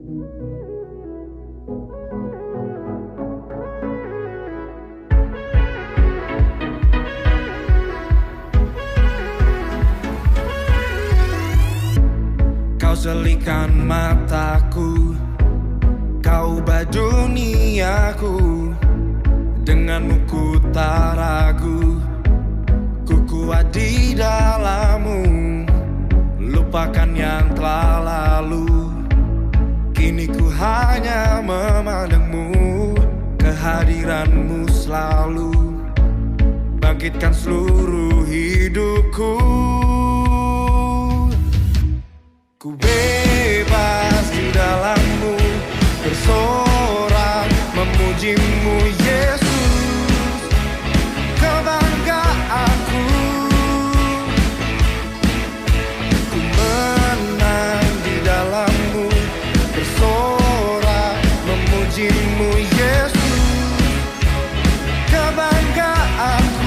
Kau selihkan mataku, kau ubah duniaku. Denganmu ku tak ragu, ku kuat di dalammu. Lupakan yang telah lalu, kini ku hanya memandangmu. Kehadiranmu selalu bangkitkan seluruh hidupku. Ku bebas di dalammu, bersorak memujimu Yesus, kebanggaanku. Ku menang di dalammu, bersorak memujimu Yesus, kebanggaanku.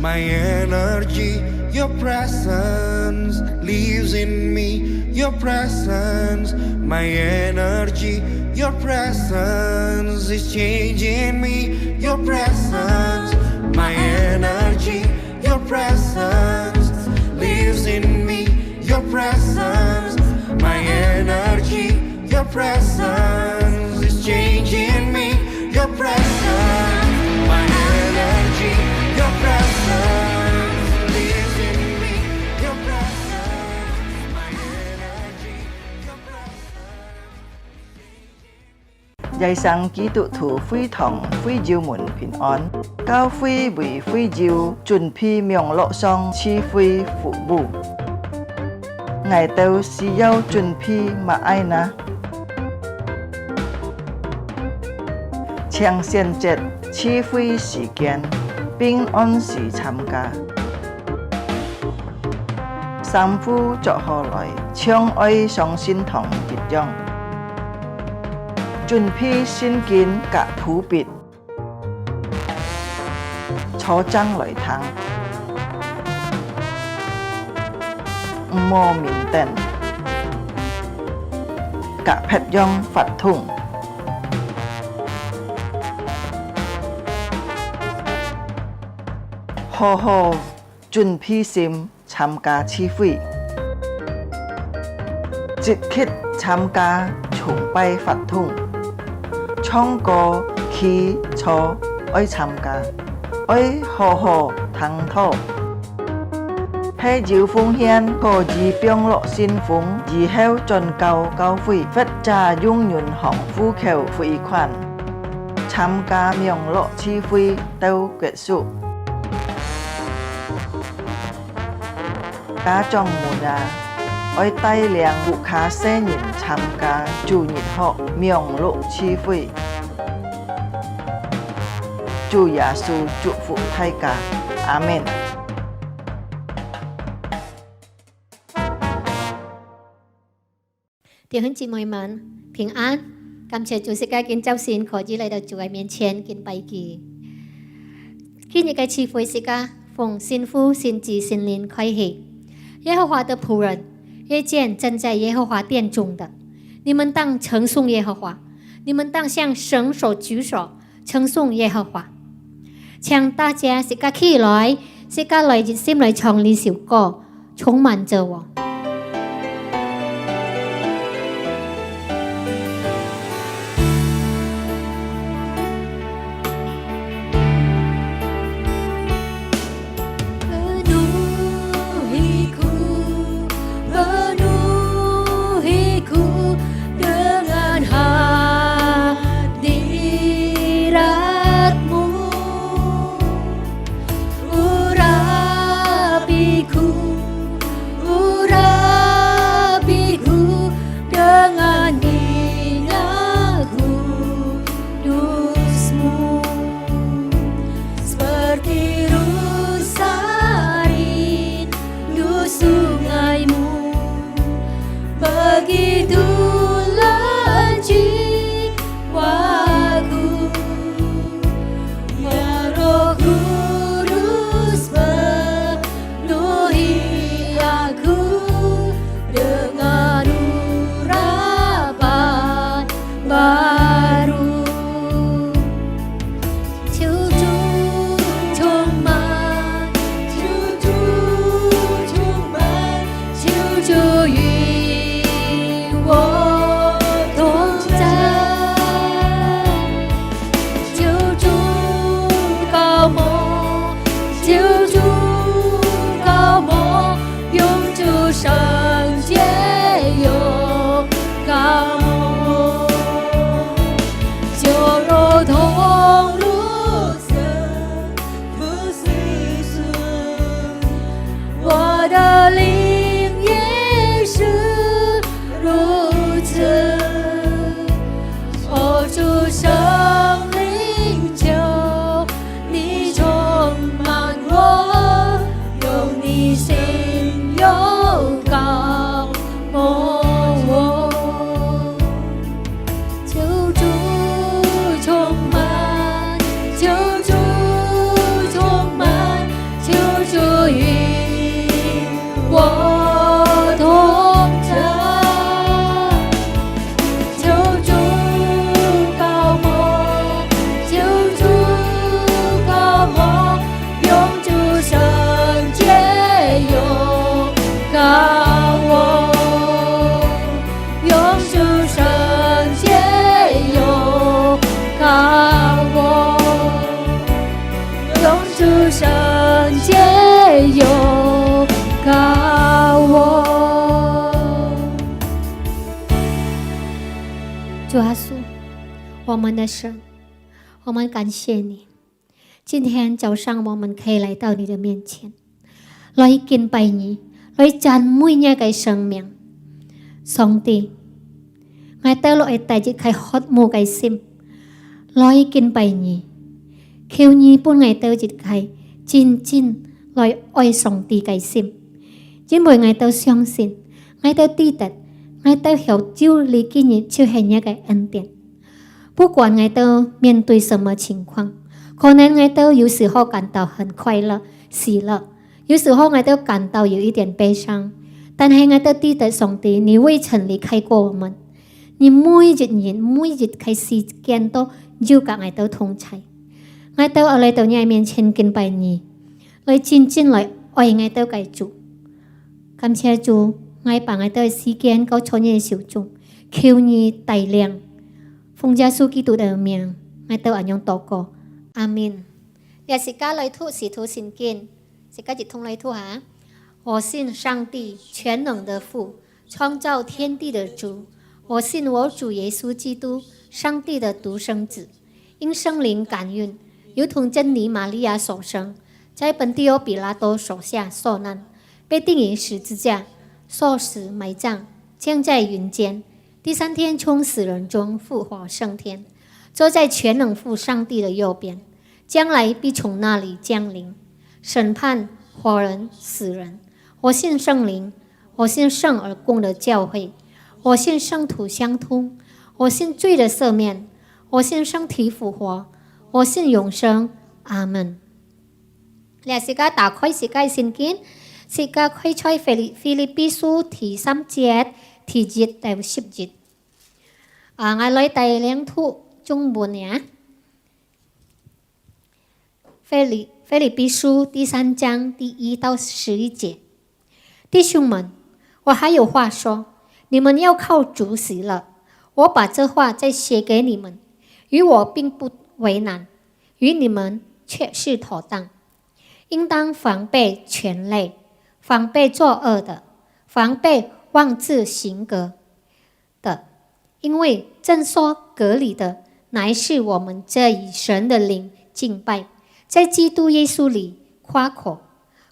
My energy, your presence lives in me. Your presence, my energy, your presence is changing me. Your presence, my energy, your presence lives in me. Your presence, my energy, your presence is changing me. Your presence, my energy, your presence lives in me. Your presence, my energy, your presence. Dạy sang ký tụ thủ phi thòng phi diệu mùn bình an, cao phi vì phi diệu chuẩn phi miệng lộ song chi phi phụ bù. Ngài tâu si yêu chuẩn phi mà ai na. Chàng xiên chết chi phi時間平安時參加，三夫作何來，相愛上心同結樣，準備先見隔土別，坐爭來談，唔摸面頂，隔劈樣發通。好好準備心參加聚會，即刻參加崇拜法通，唱歌起坐愛參加，愛好好聽討，喺照奉獻個自병落先鋒，以後進教會，佛家永遠行呼求匯款，參加名落聚會到結束。家長們啊，愛帶領顧客新人參加主日學名錄聚會，主耶穌祝福大家，阿們。弟兄姊妹們平安，感謝主釋迦見周善可以嚟到主嘅面前見拜祭。今日嘅詞彙是個奉先父、先子、先靈開啟。耶和華的僕人，夜間站在耶和華殿中的，你們當稱頌耶和華，你們當向神手舉手，稱頌耶和華。請大家釋迦起來，釋迦來熱心來唱呢首歌，充滿着我。主耶稣，我们的神，我们感谢你。今天早上我们可以来到你的面前，來敬拜你，來讚美你嘅生命。上帝，我哋來帶住佢渴慕嘅心，來敬拜你，求你幫我哋住佢真正來愛上帝嘅心，因為我哋相信，我哋知道。我哋曉就你今日就係一個恩典，不管我哋面對什麼情況，可能我哋有時候感到很快樂、喜樂，有時候我哋感到有一點悲傷，但係我哋知道上帝，你未曾離開過我們，你每一年每一刻時間都與我哋同在，我哋嚟到你面前敬拜你，來真正來愛我哋嘅主，感謝主。我把我哋時間交在你手中，求你帶領，奉耶穌基督的名，我哋咁樣禱告，阿們。也是家來吐使徒信經，是家一同來吐哈。我信上帝全能的父，創造天地的主。我信我主耶穌基督，上帝的獨生子，因聖靈感孕，如同真理瑪利亞所生，在本地歐比拉多手下受難，被釘於十字架。受死埋葬，降在雲間，第三天從死人中復活升天，坐在全能父上帝的右邊，將來必從那裡降臨，審判活人死人。我信聖靈，我信聖而共的教會，我信圣土相通，我信罪的赦免，我信身體復活，我信永生。阿門。你時間打開世界聖經，世界開出腓立比書第3節、第7到10節。我來第2圖中文呀。腓立比書第3章第1到11節。弟兄們，我還有話說，你們要靠主喜樂。我把這話再寫給你們，與我並不為難，與你們卻是妥當。應當防備權類，防備作惡的，防備妄自行格的，因為正說格裡的，乃是我們這以神的靈敬拜，在基督耶穌裡誇口，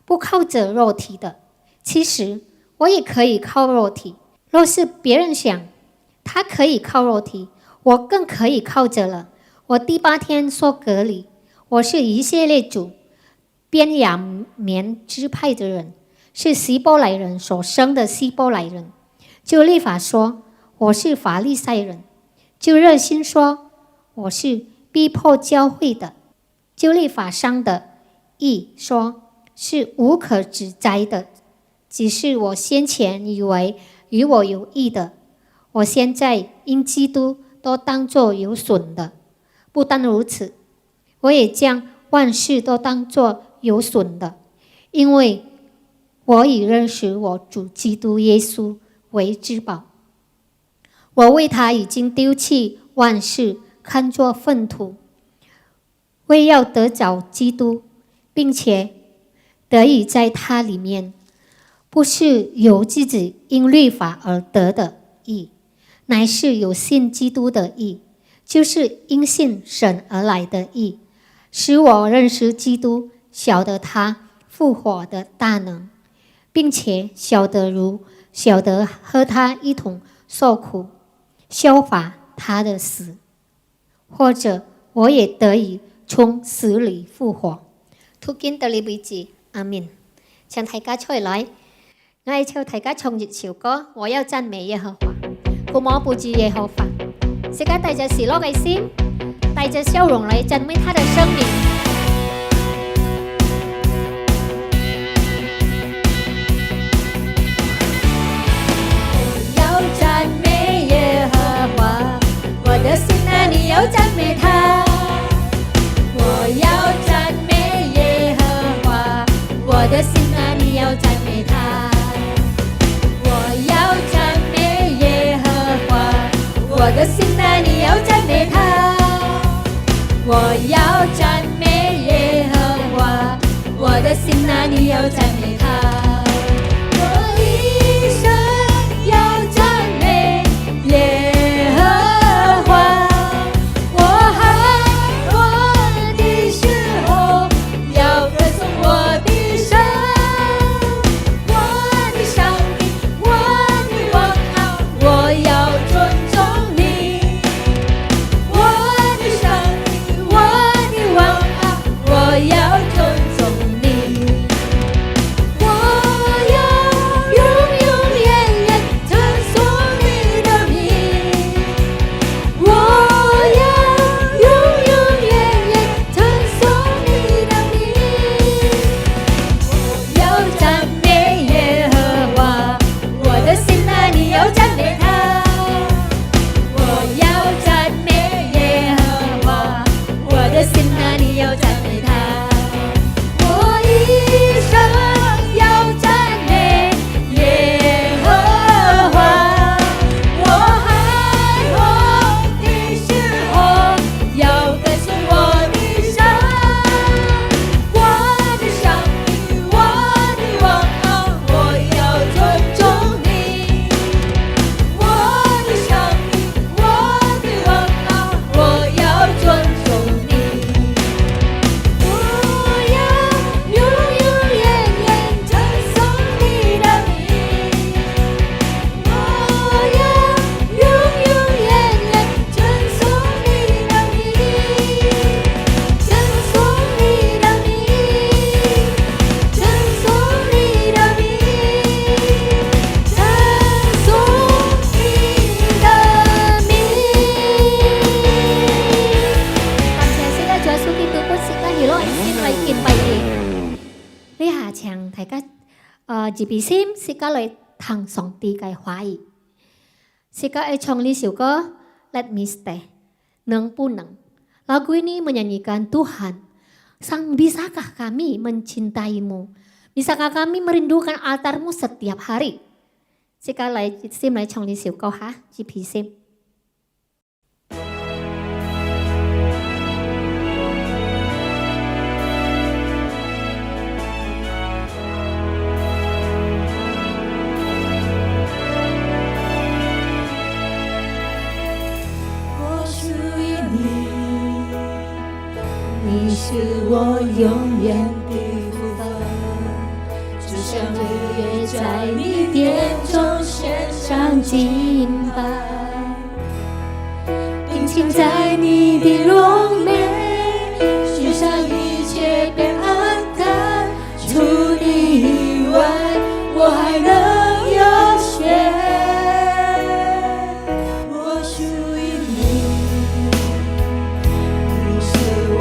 不靠着肉體的。其實我也可以靠肉體，若是別人想他可以靠肉體，我更可以靠着了。我第8天說格裡，我是以色列族便雅憫支派的人，是希伯來人所生的希伯來人。就律法說，我是法利賽人；就熱心說，我是逼迫教會的；就律法上的義說，是無可指摘的。只是我先前以為與我有益的，我現在因基督都當作有損的。不單如此，我也將萬事都當作有損的，因為我已認識我主基督耶穌為至寶。我為他已經丟棄萬事，看作糞土，為要得着基督，並且得以在他裡面，不是由自己因律法而得的義，乃是有信基督的義，就是因信神而來的義，使我認識基督，曉得他復活的大能，並且曉得和他一同受苦，效法他的死，或者我也得以從死裡復活。禱經到呢為止，阿們。請大家出來，我係唱大家唱熱潮歌，我要讚美耶和華，鼓舞不住耶和華。時間帶着喜樂嘅心，帶着笑容來讚美他的生命。我要讚美耶和華，我的心啊，你要讚美他。我要讚美耶和華，我的心啊，你要讚美他。我要讚美耶和華，我的心啊，你要讚美他。我要讚美耶和華，我的心啊，你要讚美他。我一生要讚美耶和華，我喊我的時候要歌頌我的神，我的上帝，我的王啊，我要尊重你。我的上帝，我的王啊，我要尊重你。จีพีซิมสิกาเลยทางสองตีไก่ควายสิกาชองli siu ko let me stay neng punang lagu ini menyanyikan Tuhan sang bisakah kami mencintaimu bisakah kami merindukan altarmu setiap hari sikat lai sim lai chong li siu ko ha GP sim你是我永远的福分，就像日月在你殿中献上敬拜，定睛在你的容美，世上一切变暗淡，除你以外，我还能有谁？我属于你。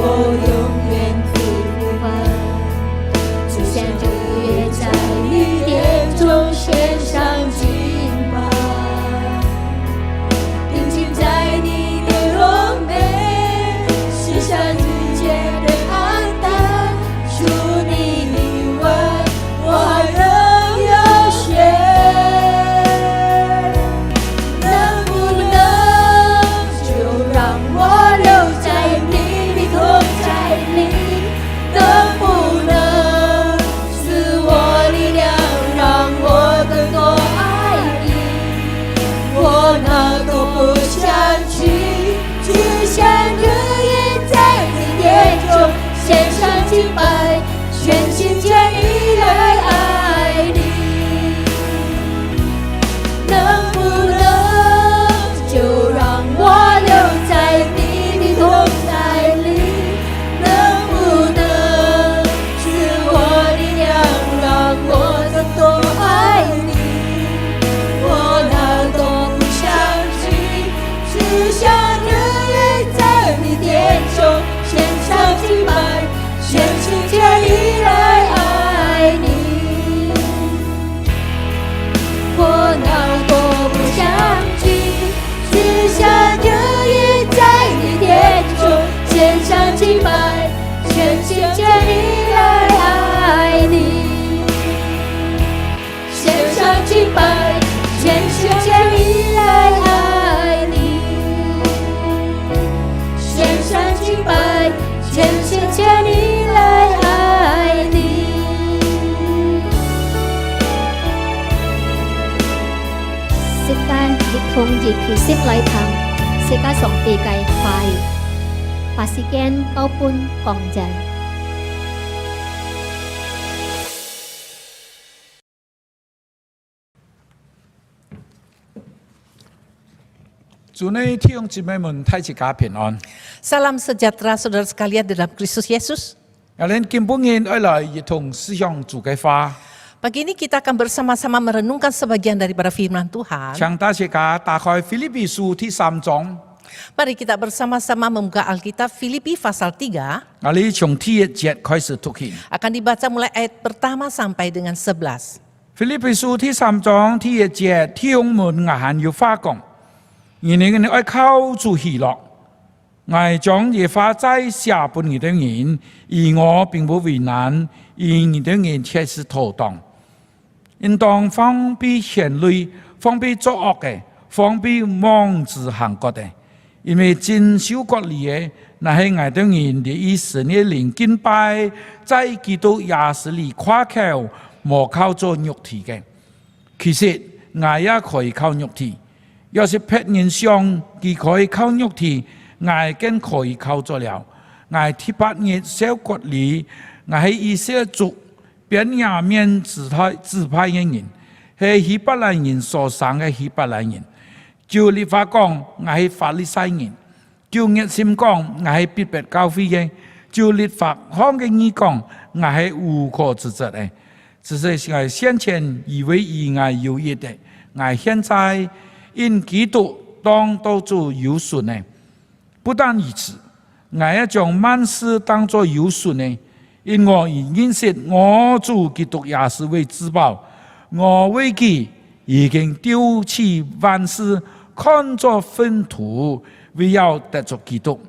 我永远的福分，就像日月在你殿中献上敬拜，定睛在你的容美，世上一切变暗淡，除你以外，我还能有谁？能不能就让我留在你同在里，能不能赐我力量，让我更多爱你？我哪都不想去，只想可以在你殿中献上敬拜，全心全意来爱你。能不能就让我留在你的同在里？能不能赐我力量，让我更多爱你？我哪都不想去，只想热烈在你殿中献上敬拜，全心全意来爱你。我哪都不想去，只想热烈在你殿中献上敬拜，全心全意来爱你。献上敬拜，全心全意来爱你。献上敬拜，全心全意来爱你。สิกาฮิตทง GP ซิมlai thangสิกาสองตีไก่ควายปาสิเกนเก้าปุนกองจัน主内弟兄姊妹们，大家平安。 Salam sejahtera saudara sekalian dalam Kristus Yesus. 我哋今半日要來一同思想主嘅話， Pagi ini kita akan bersama-sama merenungkan sebagian daripada firman Tuhan. 請大家打開腓立比書第3章， Mari kita bersama-sama membuka Alkitab Filipi pasal 3. 我哋從第1節開始讀起。 Akan dibaca mulai ayat pertama sampai dengan 11. 腓立比書第3章第1節，弟兄們，我還要話講，你哋愛靠主喜樂，我將耶華在下本你的人，而我並不為難，而你的人卻是妥當。應當防備牽累，防備作惡嘅，防備妄自行國嘅，因為真守國理嘅，那係我的人的以色列靈敬拜，在基督耶穌裏誇口，無靠做肉體嘅。其實我也可以靠肉體，要是別人想佢可以靠肉體，我更可以靠做了。我第8日守國理，我係以色列族。便雅憫支派嘅人，係希伯來人所生嘅希伯來人。照律法講，我係法利賽人；照熱心講，我係別別教會嘅；照律法行嘅義講，我係無可指責嘅。只是我先前以為以我有益的，我現在因基督當到做有損嘅。不但如此，我也將萬事當作有損嘅。因我已認識我主基督也是為至寶，我為佢已經丟棄萬事，看作糞土，為要得着基督，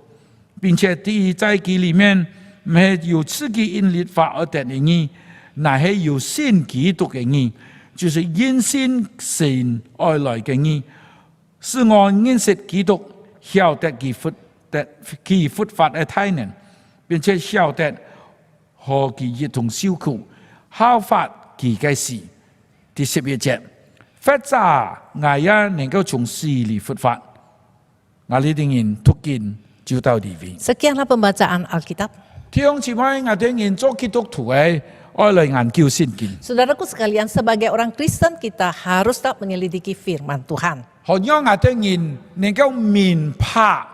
並且第一在佢裏面唔係由自己因律法而得的義，乃係由信基督嘅義，就是因信神而來嘅義，是我認識基督，曉得佢復活嘅大能，並且曉得和佢一同受苦，效法佢嘅事。第11節，或者我也能夠從死裏復活，我哋ingin tukin就到呢邊。 Sekianlah pembacaan Alkitab. 弟兄姊妹，我哋ingin做基督徒嘅，愛嚟研究聖經。 Saudaraku sekalian, sebagai orang Kristen kita harus tetap menyelidiki firman Tuhan. 好讓我哋ingin能夠明白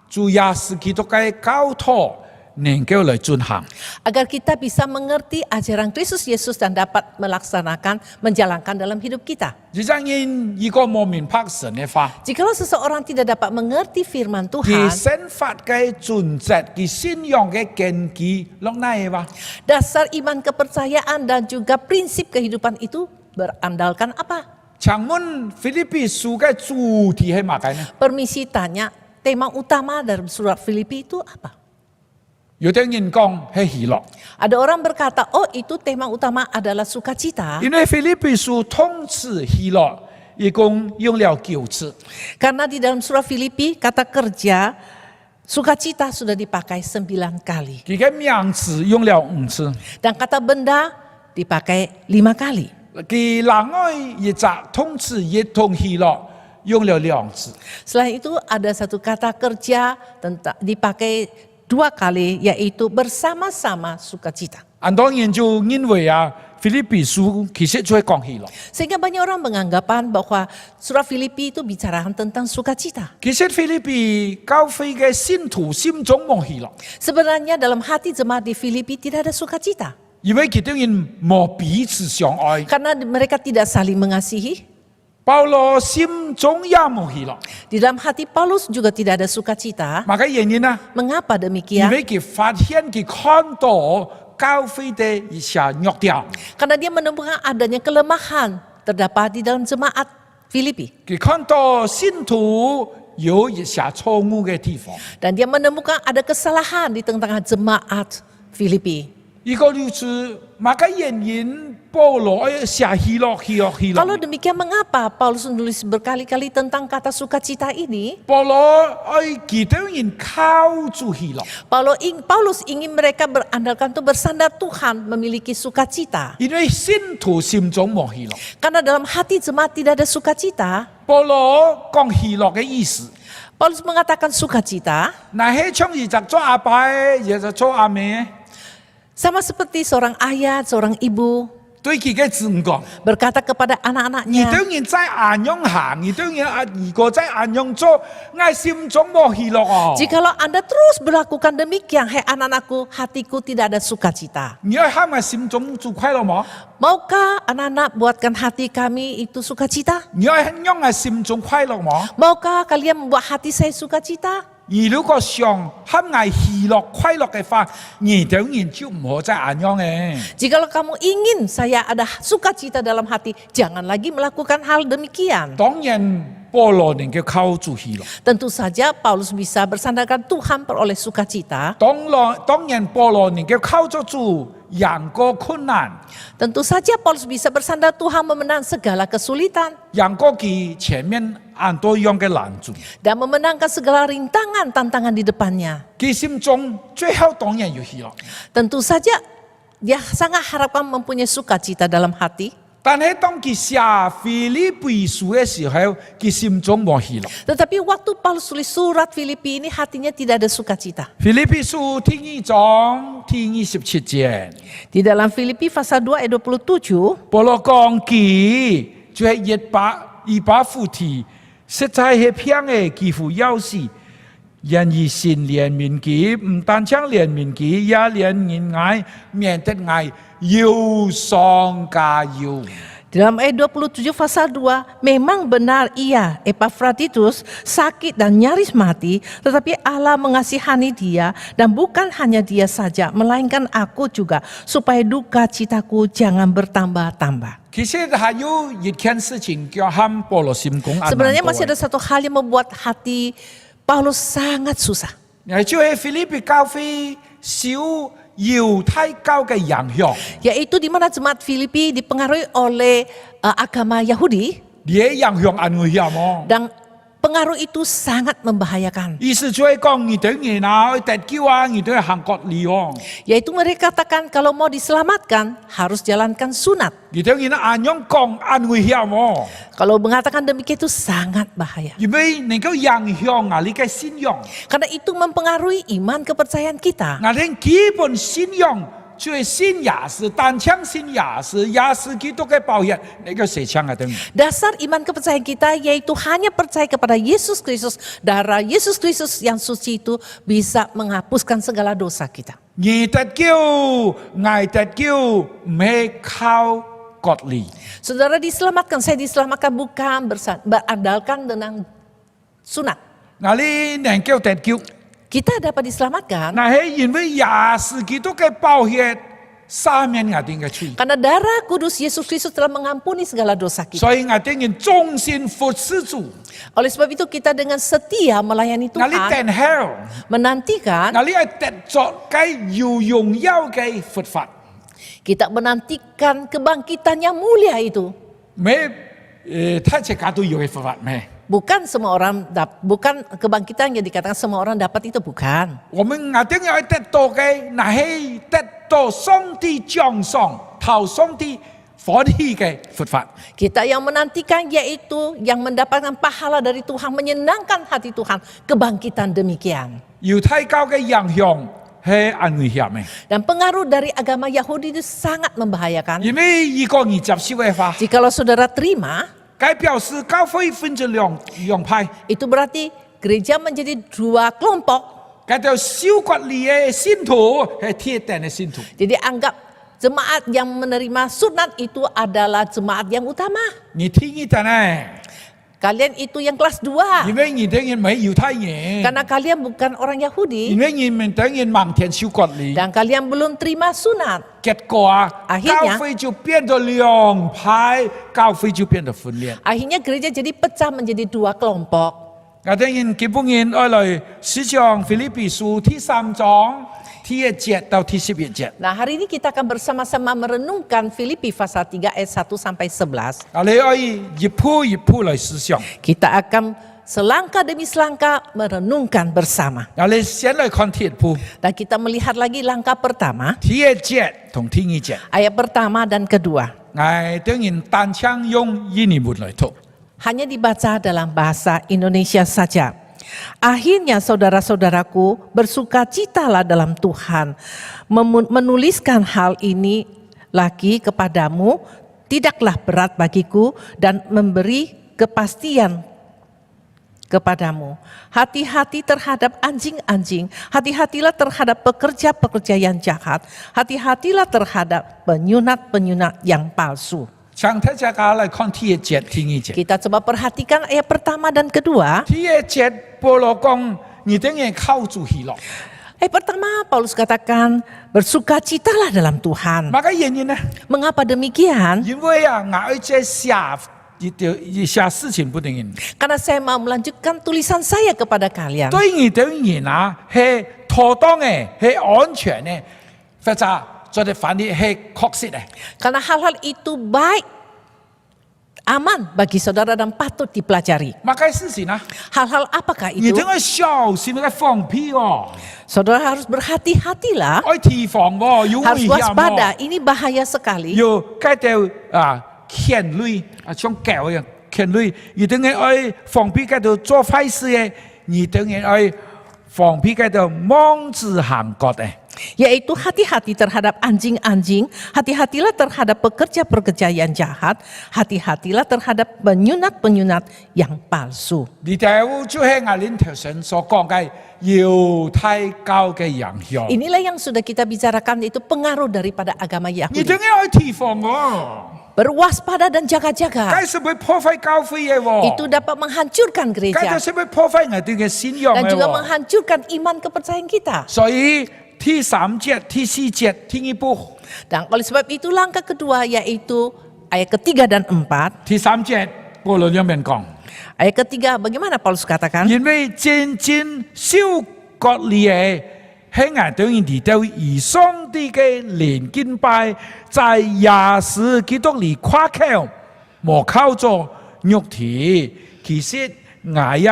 主耶穌基督嘅教導，能夠嚟進行。 Agar kita bisa mengerti ajaran Kristus Yesus dan dapat melaksanakan, menjalankan dalam hidup kita. 如果冇明白神嘅話， Jikalau seseorang tidak dapat mengerti firman 佢 Tuhan, 生活嘅準則，佢信仰嘅根基落哪嘅話？ dasar iman kepercayaan dan juga prinsip kehidupan itu berandalkan apa? 請問腓立比書嘅主題係乜嘢呢？ Permisi tanya, tema utama dari surat Filipi itu apa? 有啲人講係喜樂， Ada orang berkata, oh itu tema utama adalah sukacita. 因為腓立比書通詞喜樂，一共用了9次。 Karena di dalam surat Filipi kata kerja, sukacita sudah dipakai 9 kali. 佢嘅名詞用了5次。 Dan kata benda dipakai 5 kali. 佢另外一隻通詞一同喜樂用了2次。 Selain itu ada satu kata kerja dipakai 2 kali, yaitu bersama-sama sukacita. 很多人就認為腓立比書其實就係講喜樂。 Sehingga banyak orang menganggapan bahwa surat Filipi itu bicara tentang sukacita. 其實腓立比教會嘅信徒心中冇喜樂， Sebenarnya dalam hati jemaat di Filipi tidak ada sukacita. 因為佢哋人冇彼此相愛。 Karena mereka tidak saling mengasihi. 保羅心中也冇喜樂， Di dalam hati Paulus juga tidak ada sukacita. 乜嘅原因啊？ Mengapa 因 demikian? 為佢發現佢看到教會嘅一些弱點， Karena dia menemukan adanya kelemahan terdapat di dalam jemaat Filipi. 佢看到信徒有一些錯誤嘅地方。 Dan dia menemukan ada kesalahan di tengah-tengah jemaat Filipi. 如果如此，乜嘅原因保羅寫喜樂？ Kalau demikian mengapa Paulus menulis berkali-kali tentang kata sukacita ini? 保羅愛佢哋人靠住喜樂， Paulus ingin mereka berandalkan itu bersandar Tuhan, memiliki sukacita. 因為信徒心中冇喜樂。 Karena dalam hati jemaat tidak ada sukacita. 保羅講喜樂嘅意思， Paulus mengatakan sukacita 那係像一隻做阿爸，也就做阿妹， sama seperti seorang ayah, seorang ibu 對佢嘅子女講。 berkata kepada 而 anak-anaknya, 當然在暗中行，而當然如果在暗中做，我心中冇喜樂哦。 jikalau Anda terus berlakukan demikian, hai anak-anakku, hatiku tidak ada sukacita. 你要喊我心中就快樂冇？ Maukah anak-anak buatkan hati kami itu sukacita? 你要讓我心中快樂冇？ Maukah kalian membuat hati saya sukacita? 而如果想喊我喜樂快樂嘅話，你當然就唔好在暗中嘅。 Jikalau kamu ingin saya ada sukacita dalam hati, jangan lagi melakukan hal demikian. 當然，保羅能夠靠住喜樂。 Tentu saja Paulus bisa bersandarkan Tuhan peroleh sukacita. 當然，保羅能夠靠住主贏過困難， Tentu saja Paulus bisa bersandar Tuhan memenang segala kesulitan 贏過佢前面很多樣嘅難處。 dan memenangkan segala rintangan tantangan di depannya. 佢心中最後當然有喜樂。 Tentu saja dia sangat harapkan mempunyai sukacita dalam hati. 但係當佢寫腓立比書嘅時候，佢心中冇喜樂。 Tetapi waktu Paulus tulis surat Filipi ini hatinya tidak ada sukacita. 腓立比書第2章第27節， Di dalam Filipi pasal 2 ayat 27, 保羅講佢就係一把斧頭，實在係平嘅，幾乎要死。然而神憐憫佢，唔單將憐憫佢，也憐憫我，免得我憂傷加憂。Dalam ayat 27 pasal 2, memang benar ia, Epafroditus, sakit dan nyaris mati, tetapi Allah mengasihani dia, dan bukan hanya dia saja, melainkan aku juga, supaya duka citaku jangan bertambah-tambah. 其實還有一件事情叫和保羅心公安 Sebenarnya masih ada satu hal yang membuat hati Paulus sangat susah. 就係菲律賓教會受猶太教嘅影響， Yaitu di mana jemaat Filipi dipengaruhi oleh agama Yahudi, 你嘅影響很危險哦。 dan pengaruh itu sangat membahayakan. 意思就係講，你對人啊，得救啊，你對行割禮哦， Yaitu mereka katakan kalau mau diselamatkan harus jalankan sunat. 你對人啊，按樣講很危險哦， Kalau mengatakan demikian itu sangat bahaya. 因為能夠影響啊你嘅信仰， Karena itu mempengaruhi iman kepercayaan kita. 我哋基本信仰就係信耶穌，單槍信耶穌，耶穌基督嘅寶血，你個射槍啊等。 Dasar iman kepercayaan kita yaitu hanya percaya kepada Yesus Kristus. Darah Yesus Kristus yang suci itu bisa menghapuskan segala dosa kita. 你得救，我得救，唔係靠割禮。 Saudara diselamatkan, saya diselamatkan bukan berandalkan dengan sunat. 我哋能夠得救， Kita dapat diselamatkan 那係因為耶穌基督嘅寶血赦免我哋嘅罪， karena darah kudus Yesus Kristus telah mengampuni segala dosa kita. 所以我哋要忠心服侍主。 Oleh sebab itu kita dengan setia melayani 我哋 Tuhan, 等候， menantikan, 我哋係得着嘅有榮耀嘅復活， kita menantikan kebangkitan yang mulia itu. 唔係睇隻家都有嘅復活咩？ Bukan semua orang bukan kebangkitan yang dikatakan semua orang dapat itu, bukan. 我們我哋要得到嘅，那係得到上帝獎賞、討上帝歡喜嘅復活。 Kita yang menantikan yaitu yang mendapatkan pahala dari Tuhan, menyenangkan hati Tuhan, kebangkitan demikian. 猶太教嘅影響係很危險嘅， Dan pengaruh dari agama Yahudi itu sangat membahayakan. 因為如果你接受嘅話， Jikalau saudara terima, 該表示教會分成兩派， itu berarti gereja menjadi dua kelompok. 該條受割禮嘅信徒係鐵定嘅信徒， Jadi anggap jemaat yang menerima sunat itu adalah jemaat yang utama. 你聽一陣咧， Kalian itu yang kelas 2. 因為你等人唔係猶太人， Karena kalian bukan orang 因 Yahudi 為你們等人盲田受割禮， dan kalian belum terima sunat. 結果啊， Akhirnya 教會就變咗兩派，教會就變咗分裂。 Akhirnya gereja jadi pecah menjadi dua kelompok. 我等人基本人愛來思想腓立比書第3章第1節到第11節。 Nah, hari ini kita akan bersama-sama merenungkan Filipi pasal 3 ayat 1 sampai 11. 我哋可以一步一步來思想。 Kita akan selangkah demi selangkah merenungkan bersama. 我哋先來看第一步， Dan kita melihat lagi langkah pertama, 第1節同第2節。 ayat pertama dan kedua. 我等人單槍用印尼文來讀。 Hanya dibaca dalam bahasa Indonesia saja. Akhirnya saudara-saudaraku, bersukacitalah dalam Tuhan. Menuliskan hal ini lagi kepadamu tidaklah berat bagiku dan memberi kepastian kepadamu. Hati-hati terhadap anjing-anjing, hati-hatilah terhadap pekerja-pekerja yang jahat, hati-hatilah terhadap penyunat-penyunat yang palsu. 請大家來看第1節、第2節。 Kita coba perhatikan ayat pertama dan kedua. 第1節保羅講，你等人靠主喜樂。 Ayat pertama Paulus katakan, bersukacitalah dalam Tuhan. 乜嘅原因呢？ Mengapa demikian? 因為啊，我要寫事情不等人。 Karena saya mau melanjutkan tulisan saya kepada kalian. 對你等人啊，係妥當嘅，係安全嘅，或者做啲反啲係確實嘅。 Karena hal-hal itu baik, aman bagi saudara dan patut dipelajari. 乜嘅事情啊？ Hal-hal apakah 你 itu? 等我小心嘅放屁哦， Saudara harus berhati-hatilah, 愛提防喎，有 harus 危險 waspada. 喎， Ini bahaya sekali. 有嗰條啊牽累啊，像狗一樣牽累，你等我愛放屁嗰度做壞事嘅，你等我愛放屁嗰度妄自行割嘅。 Yaitu hati-hati terhadap anjing-anjing, hati-hatilah terhadap pekerja-pekerja yang jahat, hati-hatilah terhadap penyunat-penyunat yang palsu. 呢條就係我哋頭先所講嘅猶太教嘅影響。 Inilah yang sudah kita bicarakan, itu pengaruh daripada agama 你 Yahudi. 等我愛提防喎， berwaspada dan jaga-jaga. 該是會破壞教會嘅喎， Itu dapat menghancurkan 該 gereja 就是會破壞我哋嘅信仰 dan 嘅 juga 喎。 menghancurkan iman kepercayaan kita. 所以第3節、第4節聽一步， Dan oleh sebab itu langkah kedua yaitu ayat ketiga dan 4. 第3節保羅兩面講， Ayat ketiga bagaimana Paulus katakan? 因為真正受割禮嘅係我哋嚟到以上帝嘅靈敬拜，在耶穌基督裏誇口，無靠咗肉體，其實我也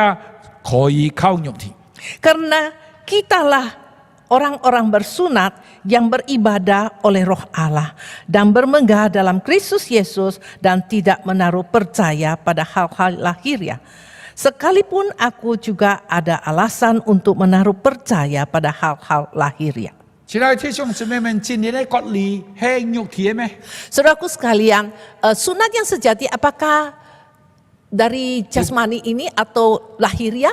可以靠肉體。 Karena kitalah orang-orang bersunat yang beribadah oleh roh Allah dan bermegah dalam Kristus Yesus dan tidak menaruh percaya pada hal-hal lahiriah. Sekalipun aku juga ada alasan untuk menaruh percaya pada hal-hal lahiriah. 親愛的弟兄姊妹們，今年嘅割禮係肉體嘅咩？ Saudaraku sekalian, sunat yang sejati apakah dari jasmani ini atau lahiriah?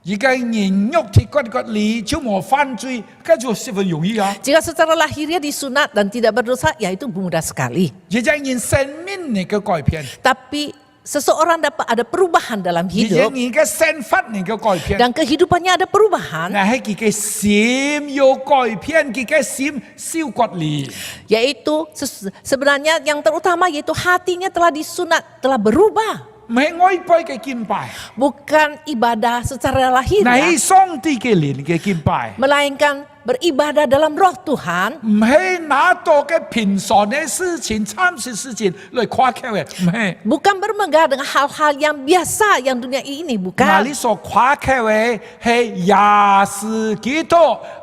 而家人肉體割禮就冇犯罪，咁就十分容易啊！ Jika secara lahiriah disunat dan tidak berdosa, ya itu mudah sekali. 而家人生命嘅改變， Tapi seseorang dapat ada perubahan dalam 而家 hidup 人嘅生法嘅改變， dan kehidupannya ada perubahan, 那係佢嘅心有改變，佢嘅心受割禮。 yaitu sebenarnya yang terutama yaitu hatinya telah disunat, telah berubah. 唔係外拜嘅敬拜， Bukan ibadah secara 那 lahiriah, 係上帝嘅靈嘅敬拜， melainkan beribadah dalam roh Tuhan. 唔係拿到嘅平常嘅事情、暫時事情嚟誇口嘅，唔係。 Bukan bermegah dengan hal-hal yang biasa yang dunia ini, 那 bukan. 你所誇口嘅係耶穌基督，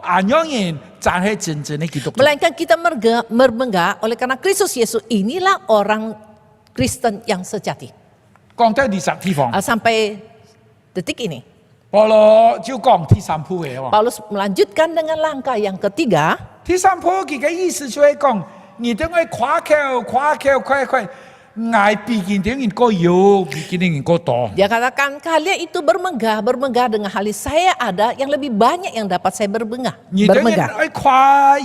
安樣人就係真正嘅基督徒。 Melainkan kita bermegah oleh karena Kristus Yesus, inilah orang Kristen yang sejati. 講到第十地方， Sampai detik ini, 保羅就講第三步嘅喎。 Paulus melanjutkan dengan langkah yang ketiga. 第三步佢嘅意思就係講，你等我誇口，愛比見到人個有，比見到人個多。 Dia katakan kalian itu bermegah dengan hal saya ada yang lebih banyak yang dapat saya bermegah. 你等人 Bermegah. 愛誇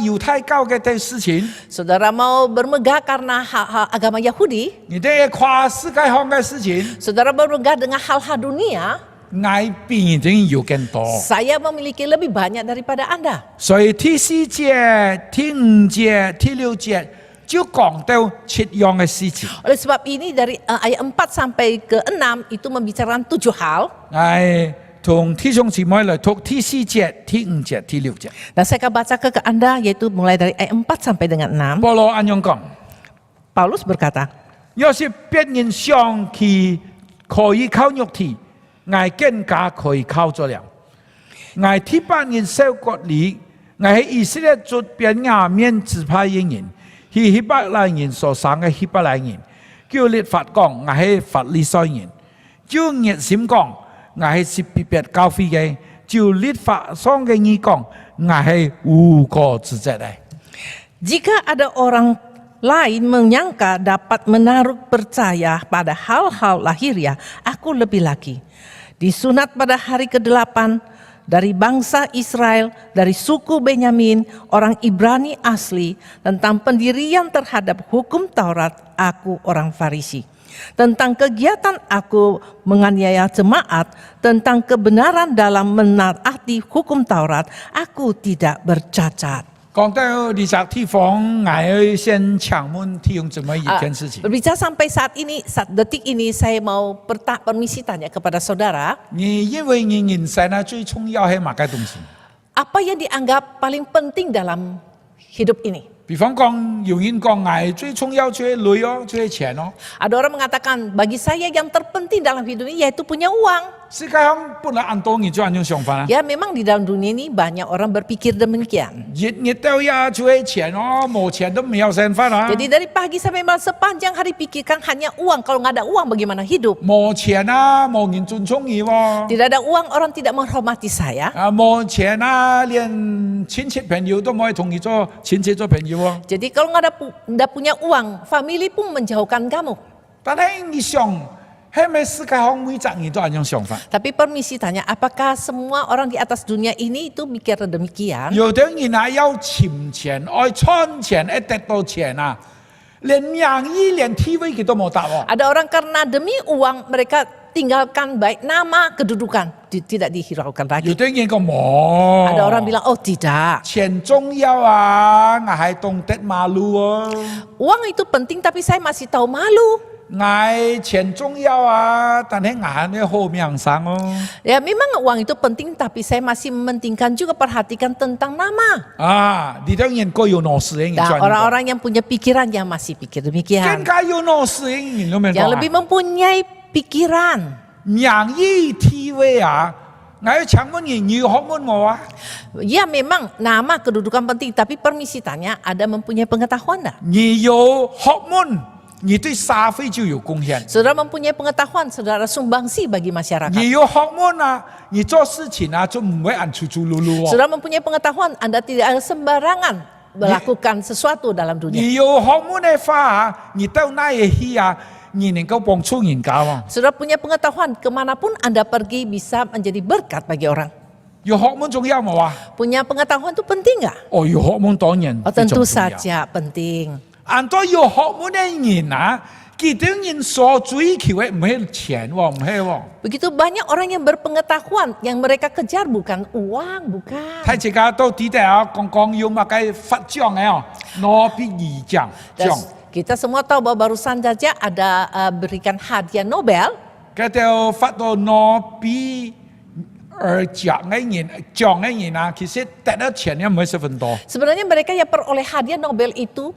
猶太教嘅啲事情， Saudara mau bermegah karena hal-hal agama Yahudi, 你等人誇世界上嘅事情， saudara bermegah dengan hal-hal dunia, 愛比見到人有更多。 saya memiliki lebih banyak daripada Anda. 所以第四節、第5節、第6節就講到7樣嘅事情。 Oleh sebab ini dari ayat 4 sampai ke 6 itu membicarakan 7 hal. 同弟兄姊妹來讀第4節、第5節、第6節。 Dan saya akan baca ke Anda yaitu mulai dari ayat 4 sampai dengan 6. 保羅按樣講， Paulus berkata, 要是別人想佢可以靠肉體，我更加可以靠咗了。我第8年受割禮，我係以色列族便雅憫支派嘅人，係希伯來人所生嘅希伯來人。叫律法講，我係法利賽人；照熱心講，我係是別別教會嘅；照律法上嘅義講，我係無過之者嚟。 jika ada orang lain menyangka dapat menaruh percaya pada hal-hal lahiriah, aku lebih lagi. Disunat pada hari ke-8 dari bangsa Israel, dari suku Benyamin, orang Ibrani asli, tentang pendirian terhadap hukum Taurat, aku orang Farisi. Tentang kegiatan aku menganiaya jemaat, tentang kebenaran dalam menaati hukum Taurat, aku tidak bercacat. 講到第十地方，我要先請問弟兄姊妹一件事情。 Berbicara sampai saat detik ini, saya mau permisi tanya kepada saudara, 你認為你人生啊最重要係乜嘅東西？ apa yang dianggap paling penting dalam hidup ini? 比方講，有人講我最重要就係女哦，就係錢哦。 Ada orang mengatakan, bagi saya yang terpenting dalam hidup ini yaitu punya uang. 世界上本來按多人就按樣想法啊。 Ya memang di dalam dunia ini banyak orang berpikir demikian. 日到夜就係錢哦，冇錢都沒有想法啊。 Jadi dari pagi sampai malam sepanjang hari pikirkan hanya uang. Kalau nggak ada uang bagaimana hidup? 冇錢啊，冇人尊重你喎。 Tidak ada uang, orang tidak menghormati saya. 啊，冇錢啊，連親戚朋友都唔可以同你做親戚做朋友喎。 Jadi kalau nggak punya uang, family pun menjauhkan kamu. 但係你想，係咪世界上每個人都按樣想法？ Tapi permisi tanya, apakah semua orang di atas dunia ini itu mikir demikian? 有啲人係要錢，愛賺錢，愛得到錢啊！连名义连地位佢都冇答喎。 Ada orang karena demi uang mereka tinggalkan baik nama, kedudukan, tidak dihiraukan 有 lagi. 啲人講冇。 Ada orang bilang, oh tidak. 錢重要啊，我係懂得馬路哦。 Uang itu penting tapi saya masih tahu malu. 我錢重要啊，但係我係好名聲哦。 Ya memang uang itu penting tapi saya masih mementingkan juga perhatikan tentang nama. 啊，呢啲人各有攞事嘅人 Dan 專。 orang-orang yang punya pikiran yang masih pikir 更 demikian. 加有攞事嘅人，你明唔 Yang 明 lebih mempunyai pikiran. 名義地位啊，我要請問人要學問我啊， Ya memang nama kedudukan penting tapi permisi tanya ada mempunyai pengetahuan enggak? 你有學問，你對社會就有貢獻。 Saudara mempunyai pengetahuan, saudara sumbangsi bagi masyarakat. 你有學問啊，你做事情啊就唔會按粗粗魯魯哦。 Saudara mempunyai pengetahuan, Anda tidak ada sembarangan melakukan sesuatu dalam dunia. 你有學問嘅話啊，你到哪裡去啊，你能夠幫助人家喎。 Saudara punya pengetahuan, kemanapun Anda pergi bisa menjadi berkat bagi orang. 有學問重要冇啊？ Punya pengetahuan itu penting nggak? 哦，有學問當然 Oh 非常 tentu 重要。 saja penting. 按照有學問嘅人啊，佢哋人所追求嘅唔係錢喎，唔係喎。 Begitu banyak orang yang berpengetahuan, yang mereka kejar bukan uang, bukan. 睇自家到底啊，講要乜嘅發獎嘅哦，諾比爾獎 Dan 獎， kita semua tahu bahwa barusan saja ada berikan hadiah Nobel. 佢哋發到諾比爾獎嘅人啊，其實得到錢又唔係十分多。 Sebenarnya mereka yang peroleh hadiah Nobel itu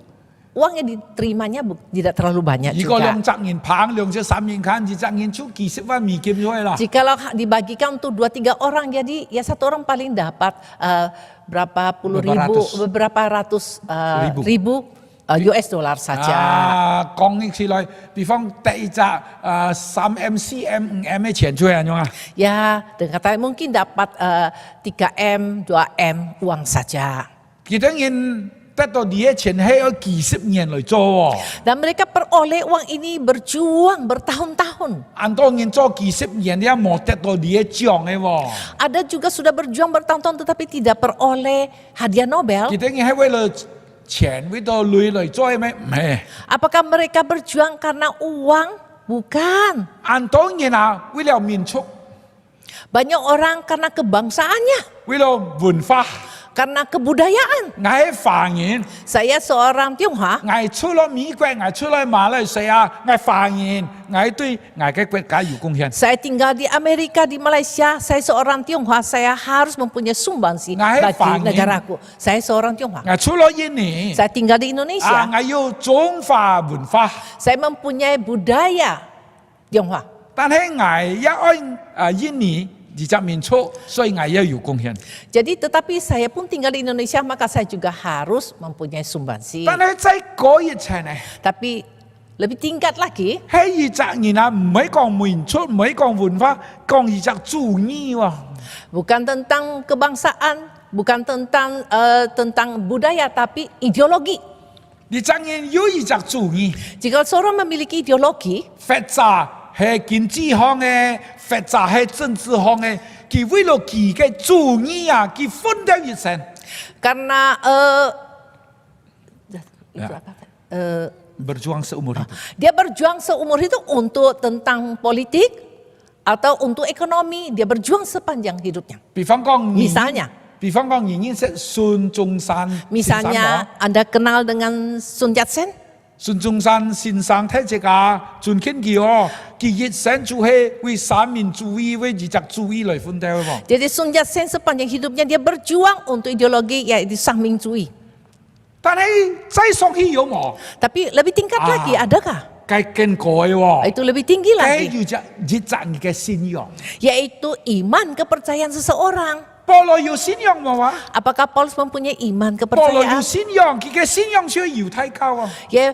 uang yang diterimanya tidak terlalu banyak 如果 juga. 200人棒，200-300人看，200人出幾十萬美金咗去啦。 Jikalau dibagikan untuk 2-3 orang, jadi ya satu orang paling dapat berapa puluh ribu, beberapa ratus ribu US dollar saja. 啊，講起來，比方第一隻3M、4M、5M 嘅錢出嚟樣啊， Ya, dengan kata mungkin dapat 3M, 2M uang saja. 其他人得到啲嘅錢係要幾十年嚟做喎。 Dan mereka peroleh uang ini berjuang bertahun-tahun. 按多人做幾十年，你冇得到啲嘅獎嘅喎。 Ada juga sudah berjuang bertahun-tahun tetapi tidak peroleh hadiah Nobel. 其他人係為了錢，為咗累嚟做咩？唔係。 Apakah mereka berjuang karena uang? Bukan. 按多人啊，為了民族， Banyak orang karena kebangsaannya, 為了文化， karena kebudayaan. 我係華人， Saya seorang Tionghoa, 我出了美國，我出了馬來西亞，我華人，我對我嘅國家有貢獻。 saya tinggal di Amerika, di Malaysia. Saya seorang Tionghoa, saya harus mempunyai sumbangsi Nggak bagi Fangin. negaraku. Saya seorang Tionghoa. 我出了印尼， Saya tinggal di 啊， Indonesia. 我有中華文化， Saya mempunyai budaya Tionghoa. 但係我一愛印尼二十民族，所以我也有貢獻。 Jadi tetapi saya pun tinggal di Indonesia, maka saya juga harus mempunyai sumbangsi. 但係在嗰一切呢， Tapi lebih tingkat lagi, 係二十年啊，唔係講民族，唔係講文化，講二十主義喎。 bukan tentang kebangsaan, bukan tentang budaya, tapi ideologi. 你真係有二十主義， Jika seorang memiliki ideologi, 法則係經濟行嘅，法則係政治行嘅，佢為了佢嘅主義啊，佢奮鬥一生。 karena Ya. apa? Berjuang seumur hidup. Dia berjuang seumur hidup untuk tentang politik atau untuk ekonomi, dia berjuang sepanjang hidupnya. 比方講， Misalnya, 比方講，認識孫中山 misalnya Anda kenal dengan Sun Yat-sen, 孫中山先生睇只個尊敬佢哦，佢一生就係為三民主義、為二十主義來奮鬥喎。 jadi Sun Yat-sen sepanjang hidupnya dia berjuang untuk ideologi yaitu Sangminjui. 但係再上去有冇？ Tapi lebih tingkat lagi, adakah? 佢更改喎， Itu lebih tinggi 佢 lagi, 要隻一陣嘅信仰。 yaitu iman kepercayaan seseorang. 保羅有信仰冇啊？ Apakah Paulus mempunyai iman 保羅有 kepercayaan? 信仰，佢嘅信仰需要猶太教啊。 Ya,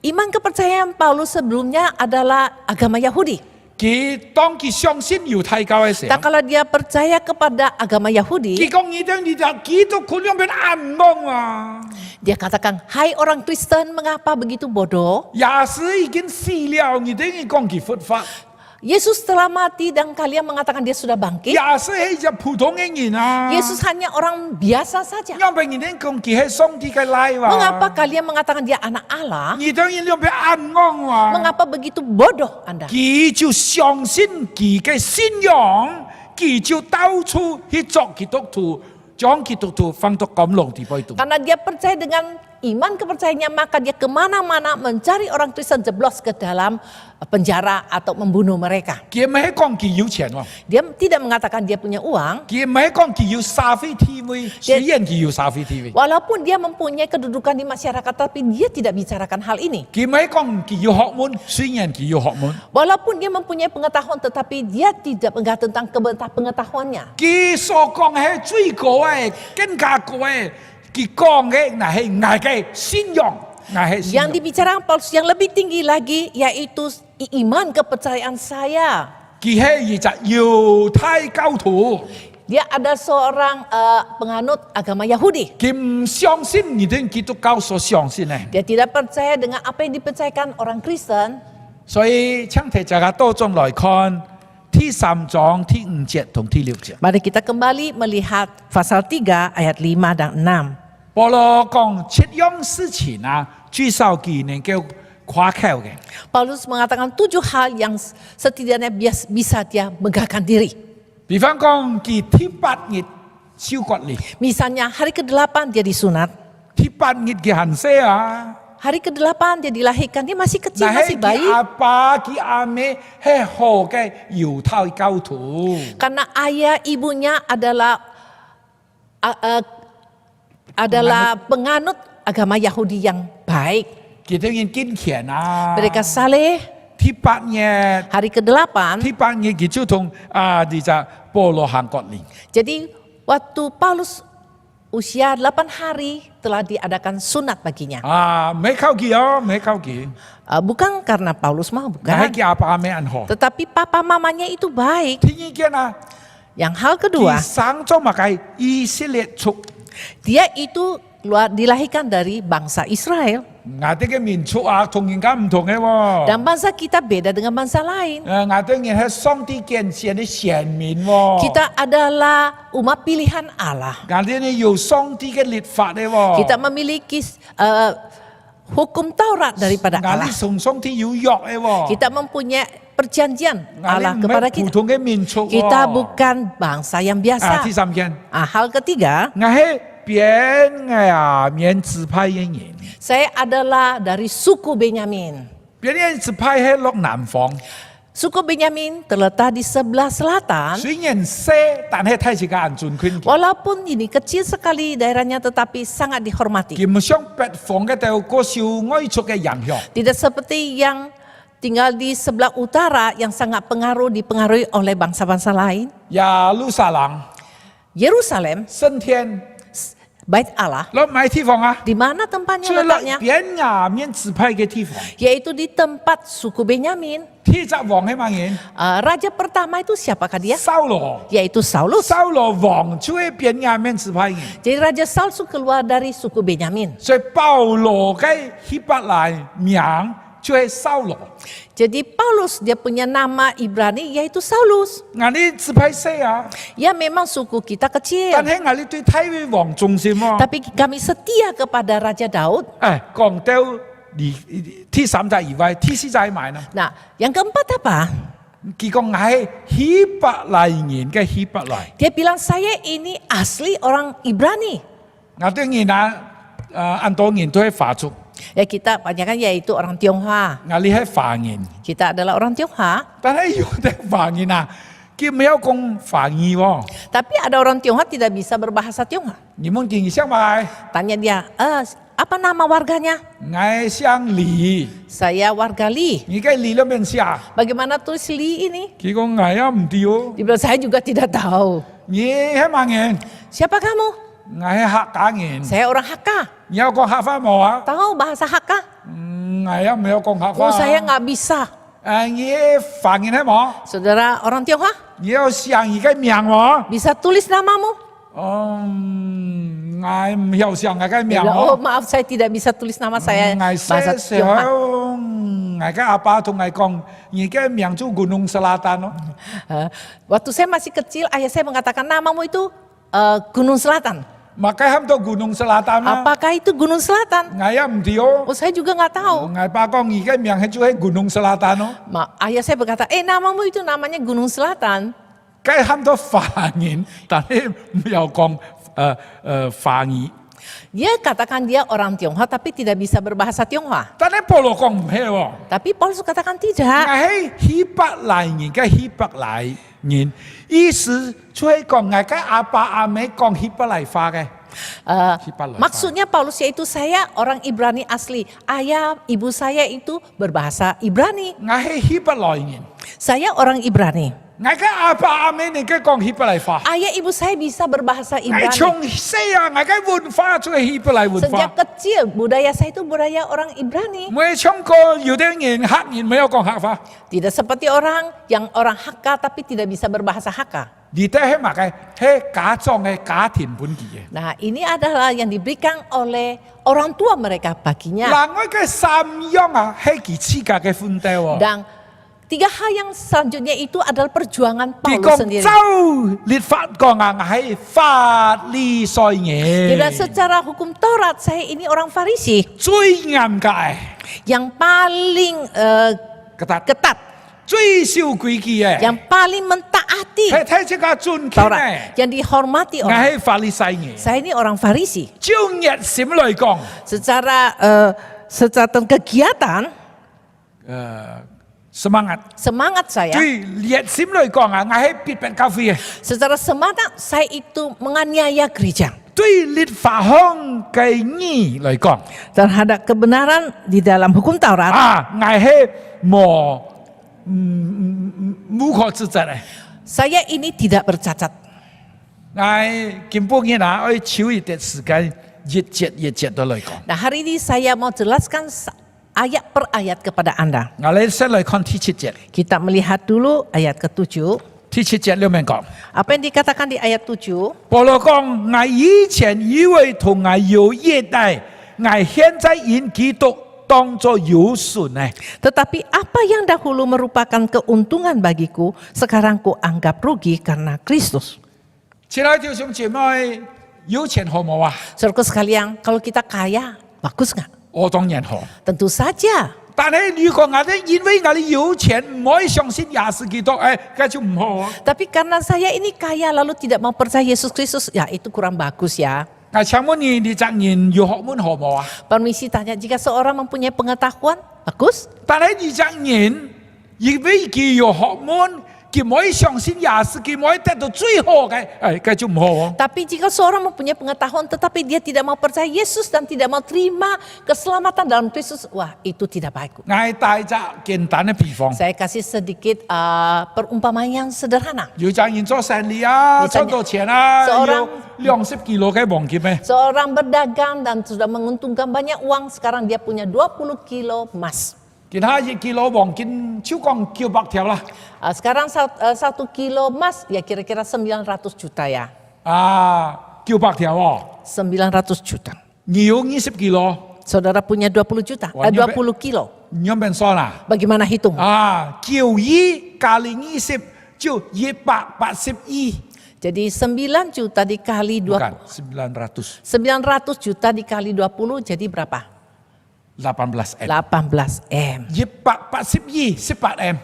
iman kepercayaan Paulus sebelumnya adalah agama Yahudi. 佢當佢相信猶太教嘅時候 Tak，kalau dia percaya kepada agama 佢 Yahudi, 講呢啲就基督徒兩邊暗講啊， dia katakan, "Hai orang Kristen, mengapa begitu bodoh? 也是已經死了，你等於講佢佛法。Yesus telah mati dan kalian mengatakan dia sudah bangkit. 也是一只普通的人啊。 Yesus hanya orang biasa saja. 因為你哋講佢係上帝嘅嚟喎。 Mengapa kalian mengatakan dia anak Allah? 你當然要俾安安喎。 Mengapa begitu bodoh Anda? 佢就相信佢嘅信仰，佢就到處去作基督徒，將基督徒放到監牢地步度。 Karena dia percaya dengan iman kepercayaannya, maka dia kemana-mana mencari orang Kristen jeblos ke dalam penjara atau membunuh mereka. 佢唔係講佢有錢喎， Dia tidak mengatakan dia punya uang, 佢唔係講佢有沙飛 TV， 雖然佢有沙飛 TV。 walaupun dia mempunyai kedudukan di masyarakat, tapi dia tidak bicarakan hal ini. 佢唔係講佢有學問，雖然佢有學問。 Walaupun dia mempunyai pengetahuan, tetapi dia tidak mengerti tentang pengetahuannya. 佢所講係最高嘅，更加高嘅。佢講嘅嗱係我嘅信仰，我係信 Yang 仰。 dibicarakan Paulus yang lebih tinggi lagi yaitu iman kepercayaan saya. 佢係一隻猶太教徒， Dia ada seorang penganut agama Yahudi. 佢唔相信你哋基督教所相信嘅， Dia tidak percaya dengan apa yang dipercayakan orang Kristen. 所以請大家多種來看第3章第5節同第6節。 Mari kita kembali melihat pasal 3 ayat 5 dan 6. 保羅講7樣事情啊，最少佢能夠誇口嘅。 Paulus mengatakan 7 hal yang setidaknya bisa dia megahkan diri. 比方講佢第8日收割禮， Misalnya hari ke-8 dia disunat. 第8日嘅行死啊。 Hari ke-8 dia dilahirkan, dia masih kecil, 但 masih 係佢 bayi. 阿爸佢阿妹係好嘅猶太教徒， Karena ayah ibunya adalah penganut agama Yahudi yang baik. 佢當然堅強啊。 Mereka saleh. 第8日， Hari ke-8, 第8日佢就同呢隻保羅行割禮。 jadi waktu Paulus usia 8 hari telah diadakan sunat baginya. 唔係靠佢哦，唔係靠佢， Bukan karena Paulus mau, 但係 bukan. 佢阿爸阿妹很好。 Tetapi papa mamanya itu baik. 第二件啊， Yang hal 佢 kedua, 生咗物嘅以色列族， dia itu dilahirkan dari bangsa Israel. 我哋嘅民族啊，同人家唔同嘅喎。 Dan bangsa kita beda dengan bangsa lain. 我哋人係上帝揀選嘅選民喎。 Kita adalah umat pilihan Allah. 我哋呢有上帝嘅律法嘅喎。 Kita memiliki hukum Taurat daripada 我 Allah. 哋同上帝有約嘅喎。 Kita mempunyai perjanjian 我 Allah 哋唔 kepada 係普 kita. 通嘅民族喎。 Kita bukan bangsa yang 第 biasa. 3件， Hal ketiga, 我係邊嘅免支派嘅人。 saya adalah dari suku Benyamin. 邊啲支派喺落南方， Suku Benyamin terletak di sebelah selatan. 雖然細，但係睇住個安全圈。 Walaupun ini kecil sekali daerahnya, tetapi sangat dihormati. 佢唔想北方嘅就個小外族嘅影響。 Tidak seperti yang tinggal di sebelah utara yang sangat dipengaruhi oleh bangsa-bangsa lain. 耶路撒冷、 Yerusalem, 聖天， Bait Allah, 落買地方啊， di mana tempatnya 就係落 letaknya? 邊呀免支派嘅地方。 Yaitu di tempat suku Benyamin. 天則王係乜嘢？ Raja pertama itu siapakah dia? 掃羅， Yaitu Saulus. 掃羅王就係邊呀免支派嘅。 Jadi Raja Saulus keluar dari suku Benyamin. 所以保羅嘅希伯來名就係掃羅。 Jadi Paulus dia punya nama Ibrani yaitu Saulus. 我哋支派細啊， Ya memang suku kita 但 kecil. 係我哋對大衛王重視喎。 Tapi kami setia kepada Raja Daud. 講到第3集以外，第4集埋啦。 Nah, yang keempat apa? 佢講我係希伯來人嘅希伯來。 Dia bilang saya ini asli orang Ibrani. 我當然啊，很多人都係華族， Ya kita kebanyakan yaitu orang Tionghoa. 我哋係華人， Kita adalah orang Tionghoa. 但係有啲華人啊，佢沒有講華語喎。 Tapi ada orang Tionghoa tidak bisa berbahasa Tionghoa. 你們見相咪？ Tanya dia, apa nama warganya? 我係姓李， Saya warga Li. 而家李裏面寫， Bagaimana tulis Li ini? 佢講我也唔知喎。 Dia bilang saya juga tidak tahu. 你係乜人？ Siapa kamu? 我係客家人。 Saya orang Hakka. 你有講客家冇啊？ Tahu bahasa Hakka? 我也沒有講客家。 Oh saya nggak bisa. 你華人係冇？ Saudara orang Tionghoa, 你有想而家名冇？ bisa tulis namamu? 我唔有想而家名 Dia bilang, oh 冇。 maaf saya tidak bisa tulis nama saya 我 bahasa 寫時 Tionghoa. 候 ngài cái apa thong ngài kong, ngài cái miang tu Gunung Selatan no. Waktu saya masih kecil, ayah saya mengatakan namamu itu Gunung Selatan. Maka ham tu Gunung Selatan na. Apakah itu Gunung Selatan? Ngài am dio. Oh, saya juga nggak tahu. Ngài pa kong ngài cái miang tu Gunung Selatan no. Ayah saya berkata, namamu itu namanya Gunung Selatan. Cái ham tu phá ngin, tapi miao kong phá nghi. Dia katakan dia orang Tionghoa tapi tidak bisa berbahasa Tionghoa. Tapi Paulo kong heo. Tapi Paulus katakan tidak. Ngài Hebrew lai ngin, cái Hebrew lai ngin, ý思就是講ngài cái apa ame kong Hebrew lai phá cái. Maksudnya Paulus yaitu saya orang Ibrani asli. Ayah, ibu saya itu berbahasa Ibrani. Ngài Hebrew lai ngin. Saya orang Ibrani. Ngài cái apa ame ni cái kong Hebrew lai phá. Ayah ibu saya bisa berbahasa Ngài Ibrani.從細ngài cái文化就是Hebrew lai文 Sejak 化。 kecil budaya saya itu budaya orang Ibrani. 每從個有啲人黑人沒有講黑話， Tidak seperti orang yang orang Hakka tapi tidak bisa berbahasa Hakka. 而啲係乜嘅？係假裝嘅家庭本地嘅。 Nah, ini adalah yang diberikan oleh orang tua mereka baginya. 嗱，我嘅三樣啊，係佢自家嘅奮鬥喎。 Dan tiga hal yang selanjutnya itu adalah perjuangan 佢 Paulus 講 sendiri. 周律法講啊，係法利賽 Dan 嘅， secara hukum Taurat saya ini orang Farisi 最嚴格嘅， yang paling 覺得 ketat, 最守規矩嘅， yang paling mentaati 係睇這個尊敬 Taurat, 嘅， yang dihormati 我 orang. 係法利賽嘅。 Saya ini orang Farisi. 照熱心來講， Secara kegiatan, semangat saya, 最熱心來講啊，我係必不教會嘅。 secara semangat saya itu menganiaya gereja 對律法上嘅義嚟講， terhadap kebenaran di dalam hukum Taurat. 我係無可指責嘅。 Saya ini tidak bercacat. 我根本嘅嗱，我抽一啲時間一節都嚟講。 Nah, hari ini saya mau jelaskan ayat per ayat kepada Anda. 我哋先嚟看第七節， Kita melihat dulu ayat ke-7. 第七節裏面講， Apa yang dikatakan di ayat 7? 保羅講：我以前以為同我有約的，我現在因基督當作有損呢。 Tetapi apa yang dahulu merupakan keuntungan bagiku, sekarang ku anggap rugi karena Kristus. 親愛弟兄姐妹，有錢好冇啊？ Saudaraku sekalian, kalau kita kaya, bagus nggak? 我當然好。 Tentu saja. 但係如果我哋因為我哋有錢唔可以相信耶穌基督，咁就唔好啊！ Tapi karena saya ini kaya lalu tidak mau percaya Yesus Kristus, ya itu kurang bagus ya. 我請問你責任要學問好冇啊？ Permisi tanya, jika seorang mempunyai pengetahuan, bagus. 但係你責任因為佢要學問，佢唔可以相信耶穌，佢唔可以得到最好嘅，咁就唔好啊！ Tapi jika seorang mempunyai pengetahuan tetapi dia tidak mau percaya Yesus dan tidak mau terima keselamatan dalam Kristus, wah itu tidak baik. 我帶隻簡單嘅比方， Saya kasih sedikit perumpamaan yang sederhana. 有責任做生意啊， Misalnya, 賺到錢啊， seorang- 要20 kilo 嘅黃金咩？ Seorang berdagang dan sudah menguntungkan banyak uang, sekarang dia punya 20 kilo emas. 其他1 kilo 黃金超過900條啦， Sekarang 1 kilo emas ya kira-kira 900 juta ya. 900條喎， 900 juta. 你有20 kilo， Saudara punya 20 juta, Wah, 20 kilo. 你有冇算啦？ Bagaimana hitung? 9加20就180億， Jadi 9 juta dikali 20. bukan 900, 900 juta dikali 20 jadi berapa? 18 M. 18 M. 180億18 M，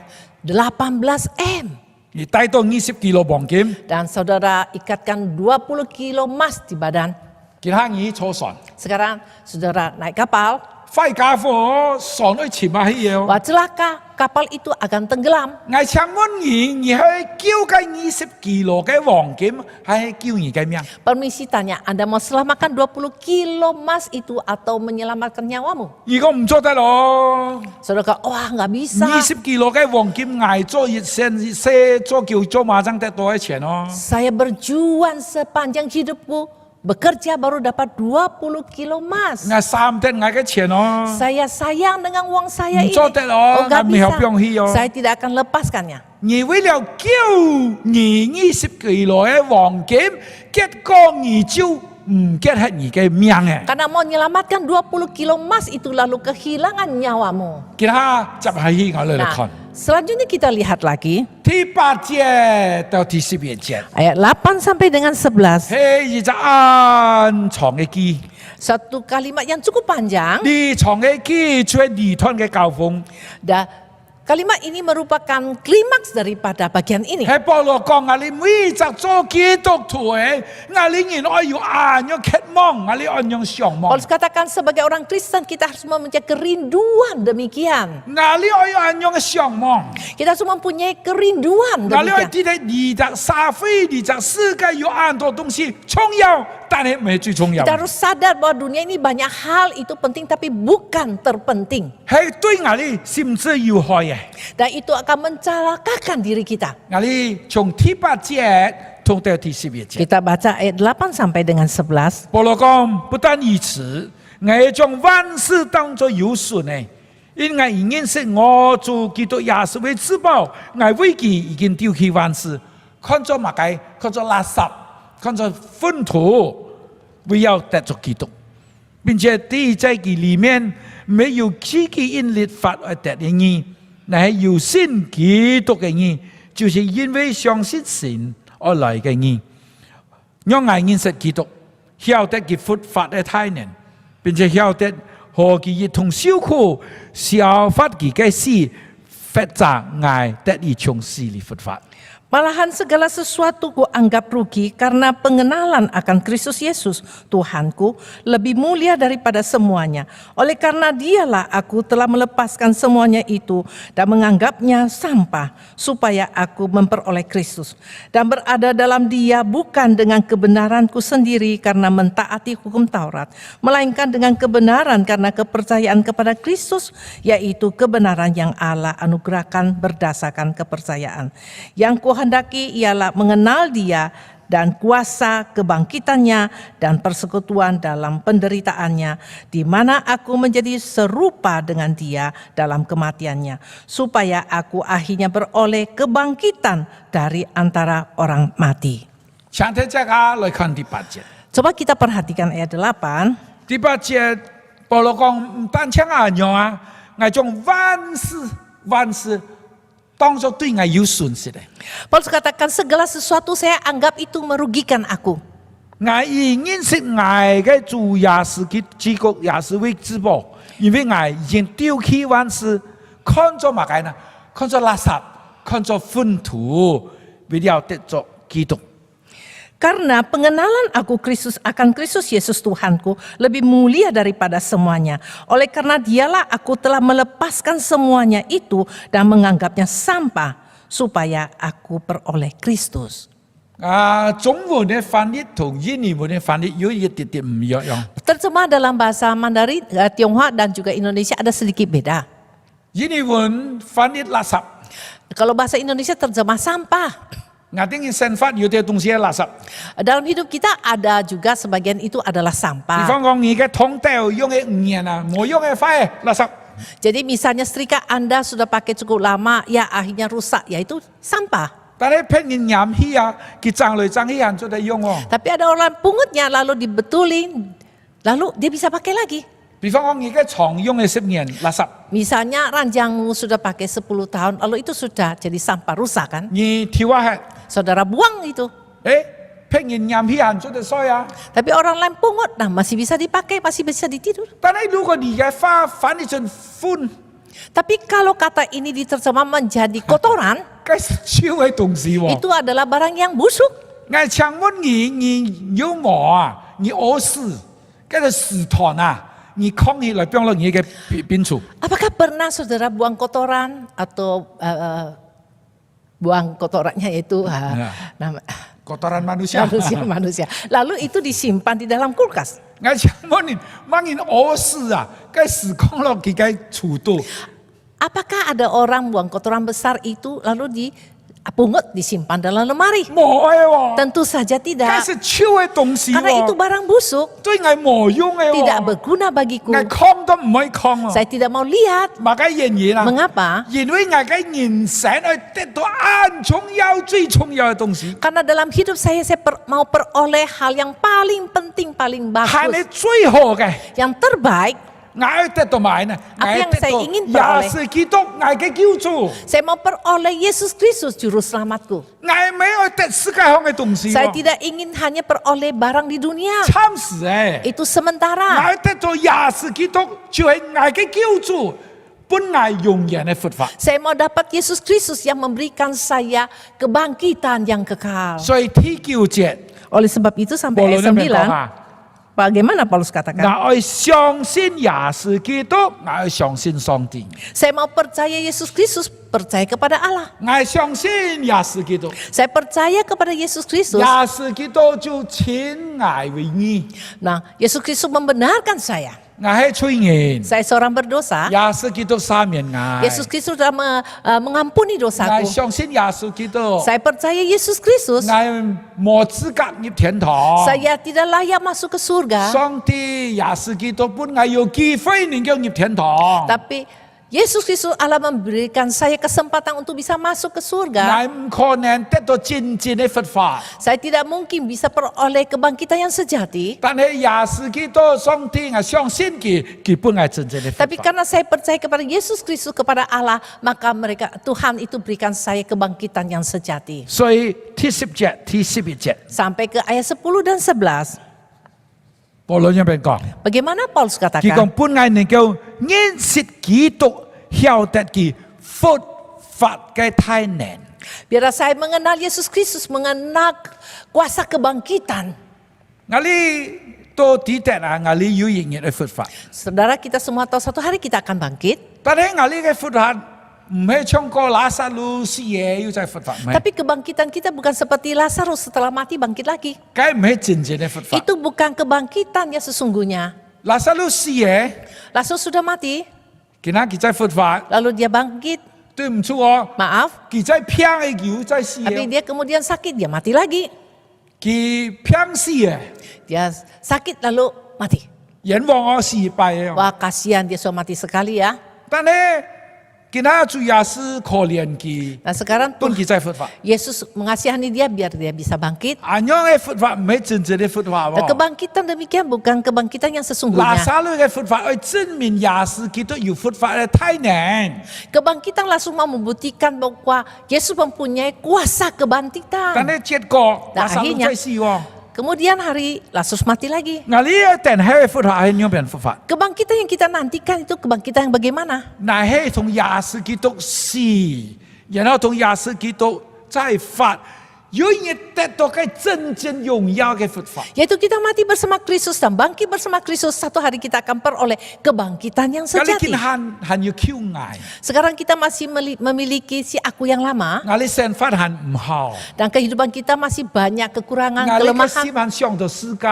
18 M. 你帶到20 kilo 黃金， Dan saudara ikatkan 20 kilo emas di badan. 其他你坐船， Sekarang saudara naik kapal. 快家伙船去潛下去嘢。 Wah celaka, kapal itu akan tenggelam. 我請問你係叫緊20 kilo 嘅黃金，係叫你嘅命？ Permisi tanya, Anda mau selamatkan 20 kilo emas itu atau menyelamatkan nyawamu? 如果唔做得咯， Saudara kata, wah nggak bisa. 20 kilo 嘅黃金捱做一生些做叫做馬上得多嘅錢咯。 Saya berjuang sepanjang hidupku. Bekerja baru dapat 20 kilo emas. 我3天捱嘅錢咯。 Saya sayang dengan uang saya ini. Mencotet loh, nggak kami hobiong hiyo. bisa. Saya tidak akan lepaskannya. 你為了叫你20 kilo 嘅黃金，結果你就唔記係你嘅命嘅。 Karena mau menyelamatkan 20 kilo emas itu lalu kehilangan nyawamu. 其他就係我哋嚟看 Nah, selanjutnya kita lihat lagi 第8節到第11節， ayat 8 sampai dengan 11. 係一隻暗藏嘅記， Satu kalimat yang cukup panjang 呢藏嘅記就係離團嘅教風， dan kalimat ini merupakan klimaks daripada bagian ini. 係保羅講我哋每隻做基督徒嘅，我哋人愛要按樣渴望，我哋按樣想望， Paulus katakan sebagai orang Kristen kita harus mempunyai kerinduan demikian. 我哋愛要按樣嘅想望。 Kita harus mempunyai kerinduan 我哋愛 demikian. 記得二隻社會、二隻世界有很多東西重要，但係唔係最重要。 Kita harus sadar bahwa dunia ini banyak hal itu penting tapi bukan terpenting. 係對我哋甚至有害嘅。 Dan itu akan mencelakakan diri kita. 我哋從第8節到第11節， Kita baca ayat 8 sampai dengan 11. 保羅講不但如此，我將萬事當作有損嘅，因我已認識我主基督也是為至寶，我為佢已經丟棄萬事，看作物件，看作垃圾，看作糞土，為要得着基督。並且第在佢裡面沒有自己因律法而得的義，乃係有信基督嘅義，就是因為相信神而來嘅義。讓我認識基督，曉得佢佛法嘅大能，並且曉得何佢一同受苦，效法佢嘅事，發展我得以從事理佛法。 Malahan segala sesuatu kuanggap rugi karena pengenalan akan Kristus Yesus Tuhanku lebih mulia daripada semuanya. Oleh karena dialah aku telah melepaskan semuanya itu dan menganggapnya sampah supaya aku memperoleh Kristus. Dan berada dalam dia bukan dengan kebenaranku sendiri karena mentaati hukum Taurat. Melainkan dengan kebenaran karena kepercayaan kepada Kristus, yaitu kebenaran yang Allah anugerahkan berdasarkan kepercayaan. Yang hendaki ialah mengenal dia dan kuasa kebangkitannya dan persekutuan dalam penderitaannya, di mana aku menjadi serupa dengan dia dalam kematiannya, supaya aku akhirnya beroleh kebangkitan dari antara orang mati. 請睇大家來看第8節。 Coba kita perhatikan ayat 8. 第8節，保羅講唔單止我樣啊，我將萬事當作對我有損失嘅。 Paulus katakan segala sesuatu saya anggap itu merugikan aku. 我已認識我嘅主也是基督，也是為至寶，因為我已經丟棄萬事，看作乜嘢呢？看作垃圾，看作糞土，為了得着基督。 Karena pengenalan aku Kristus akan Kristus Yesus Tuhanku lebih mulia daripada semuanya. Oleh karena dialah aku telah melepaskan semuanya itu dan menganggapnya sampah supaya aku peroleh Kristus. 中文嘅翻譯同印尼文嘅翻譯有一點點唔一樣。 Terjemah dalam bahasa Mandarin, Tionghoa dan juga Indonesia ada sedikit beda. 印尼文翻譯垃圾， Kalau bahasa Indonesia terjemah sampah. 我定義生活有啲東西係垃圾。 Dalam hidup kita ada juga sebagian itu adalah 比 sampah. 方講，你嘅桶掉用嘅5年啊，冇用嘅快垃圾。 Jadi misalnya setrika Anda sudah pakai cukup lama, ya akhirnya rusak, yaitu sampah. 但係騙人飲氣啊，佢爭來爭去人就得用喎。 Tapi ada orang pungutnya lalu dibetulin, lalu dia bisa pakai lagi. 比方講，你嘅床用嘅10年垃圾， Misalnya ranjangmu sudah pakai 10 tahun, lalu itu sudah jadi sampah rusak kan? 你跳下去， Saudara buang itu. 騙人飲氣人就得衰啊。 Tapi orang lain pungut, nah masih bisa dipakai, masih bisa ditidur. 但係如果你嘅花反譯成糞， Tapi kalau kata ini diterjemah menjadi kotoran, 該是超嘅東西喎。 itu adalah barang yang busuk. 我請問你有冇啊？你屙屎，嗰個屎團啊，你扛起來放落你嘅邊處？ Apakah pernah saudara buang kotoran atau buang kotorannya itu nama kotoran manusia。 manusia. Lalu itu disimpan di dalam kulkas. 我請問你，萬一屙屎啊，該屎扛落佢嘅處度， Apakah ada orang buang kotoran besar itu lalu pungut disimpan dalam lemari. 冇嘅喎， Tentu saja 梗 tidak. 係超嘅東西 Karena itu 喎， barang busuk, 對我冇用嘅 tidak 喎， berguna bagiku. 我看都唔可以看喎， Saya tidak mau lihat. 嘛嘅原因啦， Mengapa? 因為我嘅人生係得到很重要、最重要嘅東西， Karena dalam hidup saya mau peroleh hal yang paling penting, paling 係你 bagus, 最好嘅。 yang terbaik. 我要得到埋呢，我 Apa 要 yang 得 saya 到 ingin 耶 peroleh? 穌基督，我嘅救主， Saya mau peroleh Yesus Kristus juru selamatku. 我沒有得世界上嘅東西 Saya 喎， tidak ingin hanya peroleh barang di dunia. 暫時誒。 Itu 我 sementara. 要得到耶穌基督，就係我嘅救主，本我永遠嘅活法。 Saya mau dapat Yesus Kristus yang memberikan saya kebangkitan yang kekal. 所以第九節， Oleh sebab itu 保 sampai 羅 ayat 呢邊講 9, 啊， bagaimana Paulus 我 katakan? 要相信耶穌基督，我要相信上帝， Saya mau percaya Yesus Kristus, percaya kepada Allah. 我要相信耶穌基督， Saya percaya kepada Yesus Kristus. 耶穌基督就稱我為義， Nah, Yesus Kristus membenarkan saya. 我係罪人， Saya seorang berdosa. 耶穌基督赦免我， Yesus Kristus sudah mengampuni 我 dosaku. 相信耶穌基督， Saya percaya Yesus Kristus. 我冇資格入天堂。 Saya tidak layak masuk ke surga. 上帝耶穌基督本我有機會能夠入天堂， Tapi Yesus Kristus Allah memberikan saya kesempatan untuk bisa masuk ke 我 surga. 唔可能得到真正嘅佛法。 Saya tidak mungkin bisa peroleh kebangkitan yang sejati. 但係耶穌基督上帝我相信佢本係真正嘅佛 Tapi 法。 karena saya percaya kepada Yesus Kristus, kepada Allah, maka Tuhan itu berikan saya kebangkitan yang sejati. 所以第10節、第11節， Sampai ke ayat 10 dan 11. 保羅入邊講， Bagaimana Paulus 佢講 katakan? 本係能夠認識基督，曉得佢佛法嘅太難。 Biar saya mengenal Yesus Kristus, mengenal kuasa kebangkitan. 我哋到底得啊，我哋有營業嘅佛法， Saudara, kita semua tahu satu hari kita akan bangkit. 但係我哋嘅佛法唔係唱歌拉撒路死嘢要在佛法，唔係， Tapi kebangkitan kita bukan seperti Lazarus setelah mati bangkit lagi. 梗係唔係真正嘅佛法。 Itu bukan kebangkitan yang sesungguhnya. 拉撒路死嘢， Lazarus sudah mati, 見下佢在佛法， lalu dia bangkit. 對唔住我， Maaf, 佢在騙嘅牛在死 tapi 嘢， dia kemudian sakit, dia mati lagi. 佢騙死嘅， Dia sakit lalu mati. 人往我死敗嘅。 Wah, kasihan dia sudah mati sekali ya. 但係見下主耶穌可憐佢， Nah sekarang 本 Tuhan 佢在佛法， Yesus mengasihani dia biar dia bisa bangkit. 安樣嘅佛法唔係真正嘅佛法 Dan 喎。 kebangkitan demikian bukan kebangkitan yang 拉 sesungguhnya. 撒路嘅佛法去證明耶穌基督有佛法嘅太難， Kebangkitan langsung mau membuktikan bahwa Yesus mempunyai kuasa 但 kebangkitan. 係結果 Nah, 拉撒路 akhirnya 在死喎。 Kemudian hari Lazarus mati lagi. 我呢一定係佛法係樣邊佛法？ Kebangkitan yang kita nantikan itu kebangkitan yang bagaimana? 那係同耶穌基督死，然後同耶穌基督再發，永遠得到嘅真正榮耀嘅佛法。 Yaitu kita mati bersama Kristus dan bangkit bersama Kristus. Satu hari kita akan peroleh kebangkitan yang 我哋 sejati. 見限要 Q 捱， Sekarang kita masih memiliki si aku yang lama. 我哋生活限唔好， Dan kehidupan kita masih banyak 我 kekurangan, 哋嘅 kelemahan. 心限上到世界，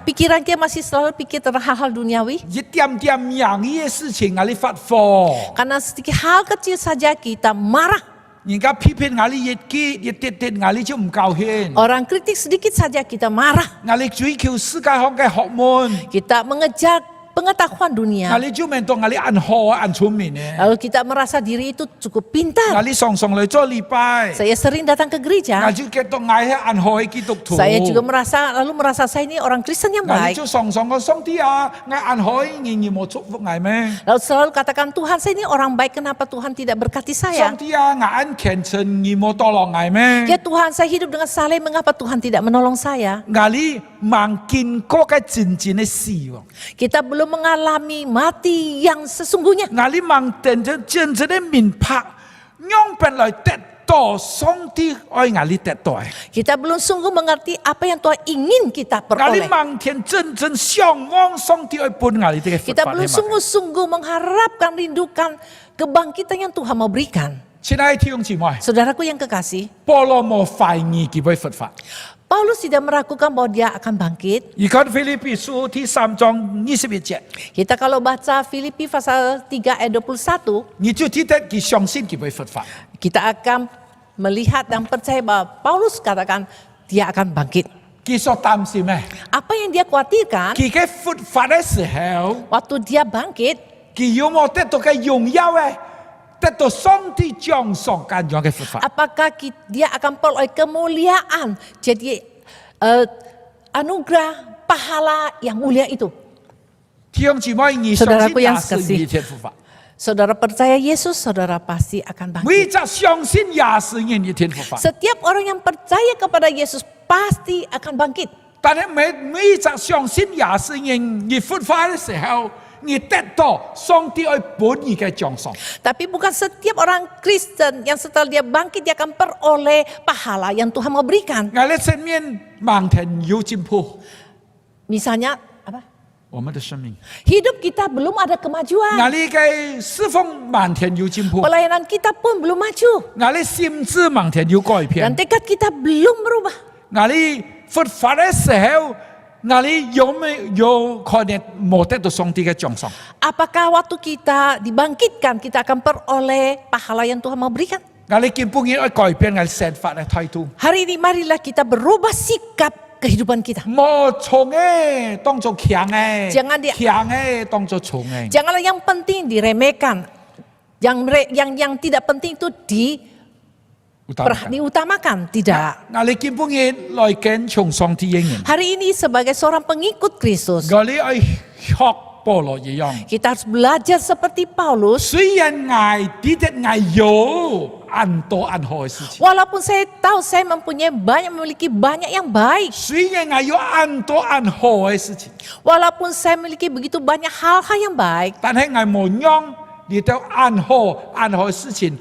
Pikiran kita masih selalu pikir tentang hal-hal duniawi. 一點點容易嘅事情我哋發火， Karena sedikit hal kecil saja kita marah. 人家批評我哋一啲啲，我哋就唔高興， Orang kritik sedikit saja kita marah. 我哋追求世界上嘅學問， Kita mengejar pengetahuan 我 dunia. 哋就明到我哋按好按聰明嘅， Lalu kita merasa diri itu cukup 我 pintar. 哋常常嚟做禮拜， Saya sering datang ke 我 gereja. 就覺得我係按好嘅基督徒。 Saya juga merasa saya ini orang Kristen yang 我哋 baik. 就常常個上帝啊，我按好仍然冇祝福我咩？ Lalu selalu katakan Tuhan saya ini orang baik. Kenapa Tuhan tidak berkati 上 saya? 帝啊，我按虔誠而冇墮落我咩？ Ya Tuhan saya hidup dengan saleh. Mengapa Tuhan tidak menolong saya? 我哋望見嗰個真正嘅事喎， Kita belum mengalami mati yang sesungguhnya. 我哋望見真正嘅明白，讓本來得到上帝愛我哋得到嘅， Kita belum sungguh mengerti apa yang Tuhan ingin kita 我哋 peroleh. 望見真正向往上帝愛伴我哋嘅佛 Kita 法 belum 嘅。 sungguh-sungguh mengharapkan, rindukan kebangkitan yang Tuhan mau berikan. 親愛的弟兄姊妹， Saudaraku yang kekasih, 保羅冇懷疑佢嘅佛法。 Paulus tidak meragukan bahwa dia akan bangkit. 而家腓立比書第3章21節， Kita kalau baca Filipi pasal 3 ayat 21, 你就記得佢相信佢嘅佛法。 kita akan melihat dan percaya bahwa Paulus katakan dia akan bangkit. 佢所擔心咩？ Apa yang dia khawatirkan 佢嘅復活嘅時候， waktu dia bangkit, 佢有冇得到嘅榮耀咧？得到上帝獎賞咁樣嘅復活。 apakah dia akan peroleh kemuliaan, jadi anugerah pahala yang mulia itu. 弟兄姊妹，你相 Saudaraku 信 yang 也是 sekasih. 一天復活， Saudara percaya Yesus, saudara pasti akan 每 bangkit. 隻相信也是一天復活。 Setiap orang yang percaya kepada Yesus pasti akan bangkit. 但係每隻相信也是你復活嘅時候，你得到上帝愛本意嘅獎賞。 Tapi bukan setiap orang Kristen yang setelah dia bangkit dia akan peroleh pahala yang Tuhan mau berikan. 我哋前面盲田有進步， Misalnya apa? 我們的生命， Hidup kita belum ada 我 kemajuan. 哋嘅侍奉盲田有進步， Pelayanan kita pun belum maju. 我哋心智盲田有改 Dan 變， tekad kita belum berubah. 我哋復活嘅時候，我哋有可能冇得到上帝嘅獎賞。 Apakah waktu kita dibangkitkan kita akan peroleh pahala yang Tuhan mau berikan? 我哋見本應愛改變我哋生活嘅態度， Hari ini marilah kita berubah sikap kehidupan kita. 冇重嘅當作強嘅， Jangan dia- 強嘅當作重嘅。 Janganlah yang penting diremehkan. Yang tidak penting itu diutamakan. Tidak. 我哋見本應來跟從上帝應驗， Hari ini sebagai seorang pengikut Kristus, 我哋愛學保羅一樣。 kita harus belajar seperti Paulus. 雖然我哋有很多很好嘅事情， Walaupun saya tahu saya memiliki banyak yang baik. 雖然我有很多很好嘅事情， Walaupun saya memiliki begitu banyak hal-hal yang baik. 但係我冇讓呢啲很好嘅事情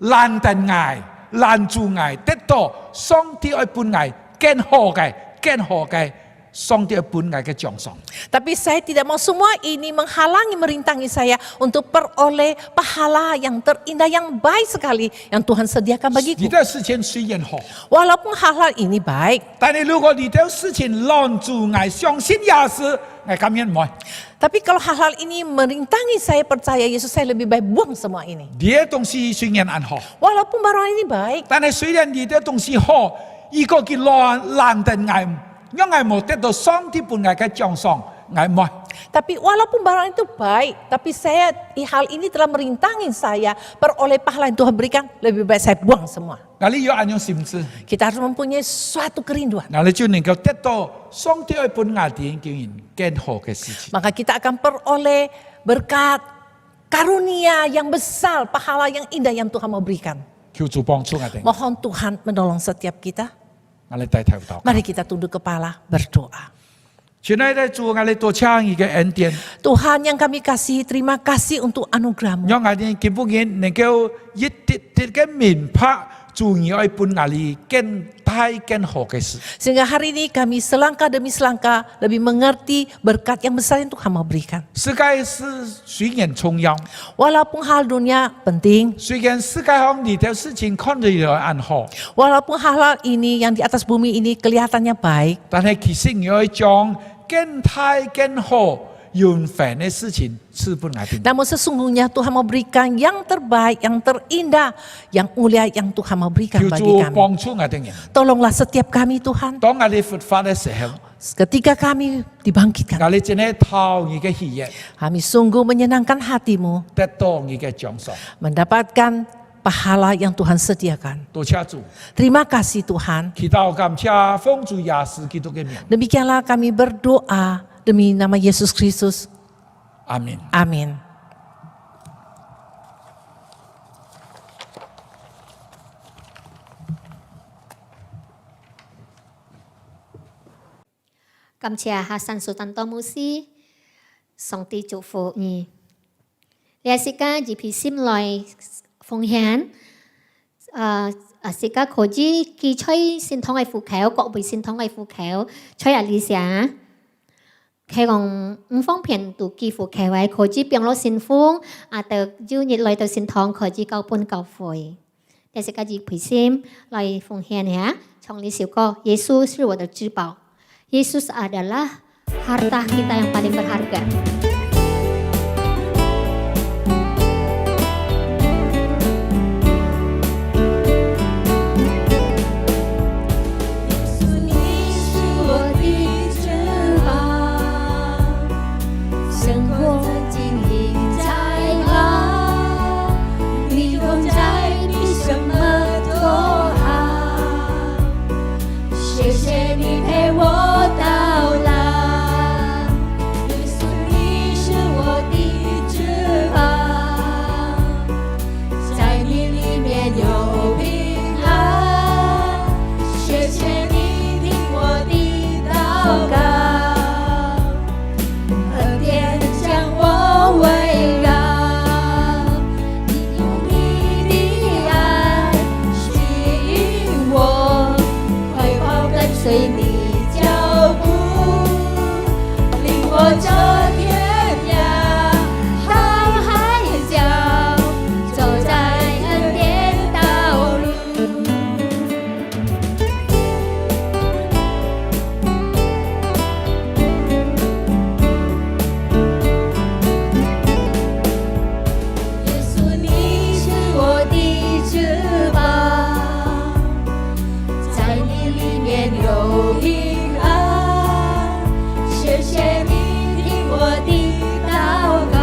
攔得我，攔住我，得到上帝愛本我更好嘅上帝愛本我嘅獎賞。 Tapi saya tidak mau semua ini menghalangi, merintangi saya untuk peroleh pahala yang terindah, yang baik sekali yang Tuhan sediakan 呢 bagiku. 啲事情雖然好， Walaupun hal-hal ini baik, 但係如果呢啲事情攔住我，相信也是我咁樣唔會。 tapi kalau hal-hal ini merintangi saya percaya Yesus, saya lebih baik buang semua ini. 呢啲東西雖然很好， Walaupun barang ini baik, 但係雖然呢啲東西好，如果佢攔得我，讓我冇得到上帝本我嘅獎賞，我唔會。 tapi walaupun barang itu baik, tapi hal ini telah merintangi saya peroleh pahala yang Tuhan berikan, lebih baik saya buang semua. 我哋要按樣心志， Kita harus mempunyai suatu kerinduan. 我哋就能夠得到上帝愛本我哋經驗更好嘅事情。 Maka kita akan peroleh berkat karunia yang besar, pahala yang indah yang Tuhan mau berikan. 求主幫助我哋， Mohon Tuhan menolong setiap kita. 我哋低頭禱告。 Mari kita tunduk kepala berdoa. 親愛的主，我哋多謝你嘅恩典， Tuhan yang kami kasih, terima kasih untuk anugerah-Mu. 讓我哋基本嘅能夠一啲啲嘅明白主你愛本我哋更大更好嘅事。 Sehingga hari ini kami selangkah demi selangkah lebih mengerti berkat yang besar yang Tuhan mau berikan. 世界是雖然重要， Walaupun hal dunia penting, 雖然世界上呢條事情看起來很好， walaupun hal-hal ini yang di atas bumi ini kelihatannya baik, 但係其實你要將更大更好永恆嘅事情賜本我哋。 namun sesungguhnya Tuhan mau berikan yang terbaik, yang terindah, yang mulia yang Tuhan mau berikan 求 bagi 主 kami. 幫助我哋人。 Tolonglah setiap kami Tuhan, 當我哋復活嘅時候， ketika kami dibangkitkan, 我哋真係討你嘅喜悅， kami sungguh menyenangkan hatimu, 得到你嘅獎賞。 mendapatkan pahala yang Tuhan sediakan. 多謝主， Terima kasih Tuhan. 祈禱感謝奉主耶穌基督嘅名， Demikianlah kami berdoa demi nama Yesus Kristus. 阿門。 Amin. Cảm謝Hà San Sultan Tô Mô Si, Song Ti Chủ Phụ Nhi. Lê Sĩ Ca Dì Phí Sim Lòi Phong Hián, Sĩ Ca Khổ Dì Kỳ Chơi Xin Thông Ai Phụ Khéo, Cọ Bì Xin Thông Ai Phụ Khéo, Chơi Ả Lý Xá. Khai gong phong phiền tụ kỳ phụ khéo ai khổ dì biang lô xin phung, tờ dư nhiệt lời tờ xin thong khổ dì cao pun cao phổi. Lê Sĩ Ca Dì Phí Sim Lòi Phong Hián ya, Trong Lý Siu Ko, Yesus 是我的至宝. Yesus adalah harta kita yang paling berharga. 谢谢你陪我到老，耶稣你是我的翅膀，在你里面有平安。谢谢你听我的祷告，恩典将我围绕。随你脚步，领我走天涯航海角，走在恩典道路。耶稣，你是我的翅膀，在你里面有平安。谢谢你听我的祷告，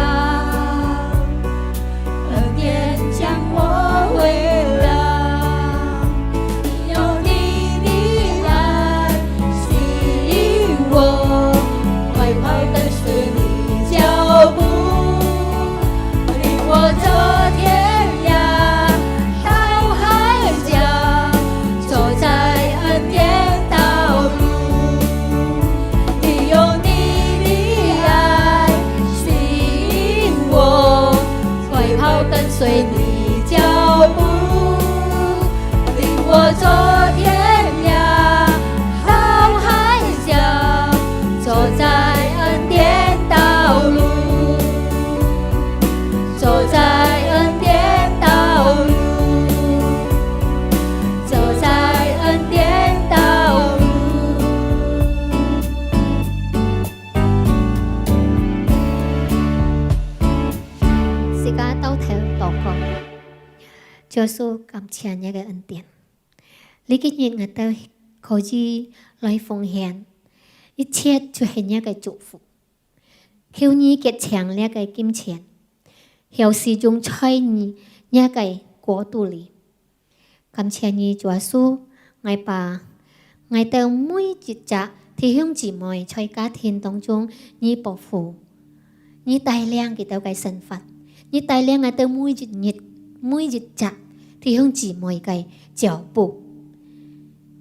恩典将我围绕。你用你的爱吸引我，快跑跟随你脚步，领我走天涯到海角，走在恩典道路。你用你的爱吸引我，快跑跟随你脚步，领我走天涯到海角，走在恩典道路，走在恩典道路，走在恩典道路。時間到頭禱告，主耶穌感謝你嘅恩典。你今日我哋可以來奉獻，一切就係你嘅祝福。求你結強你嘅金錢，有時仲在你嘅國度裏。感謝你主耶穌，我把我哋每一隻弟兄姊妹在家庭當中，你保護，你帶領佢哋嘅生活。你帶領我哋每一隻弟兄姊妹嘅腳步，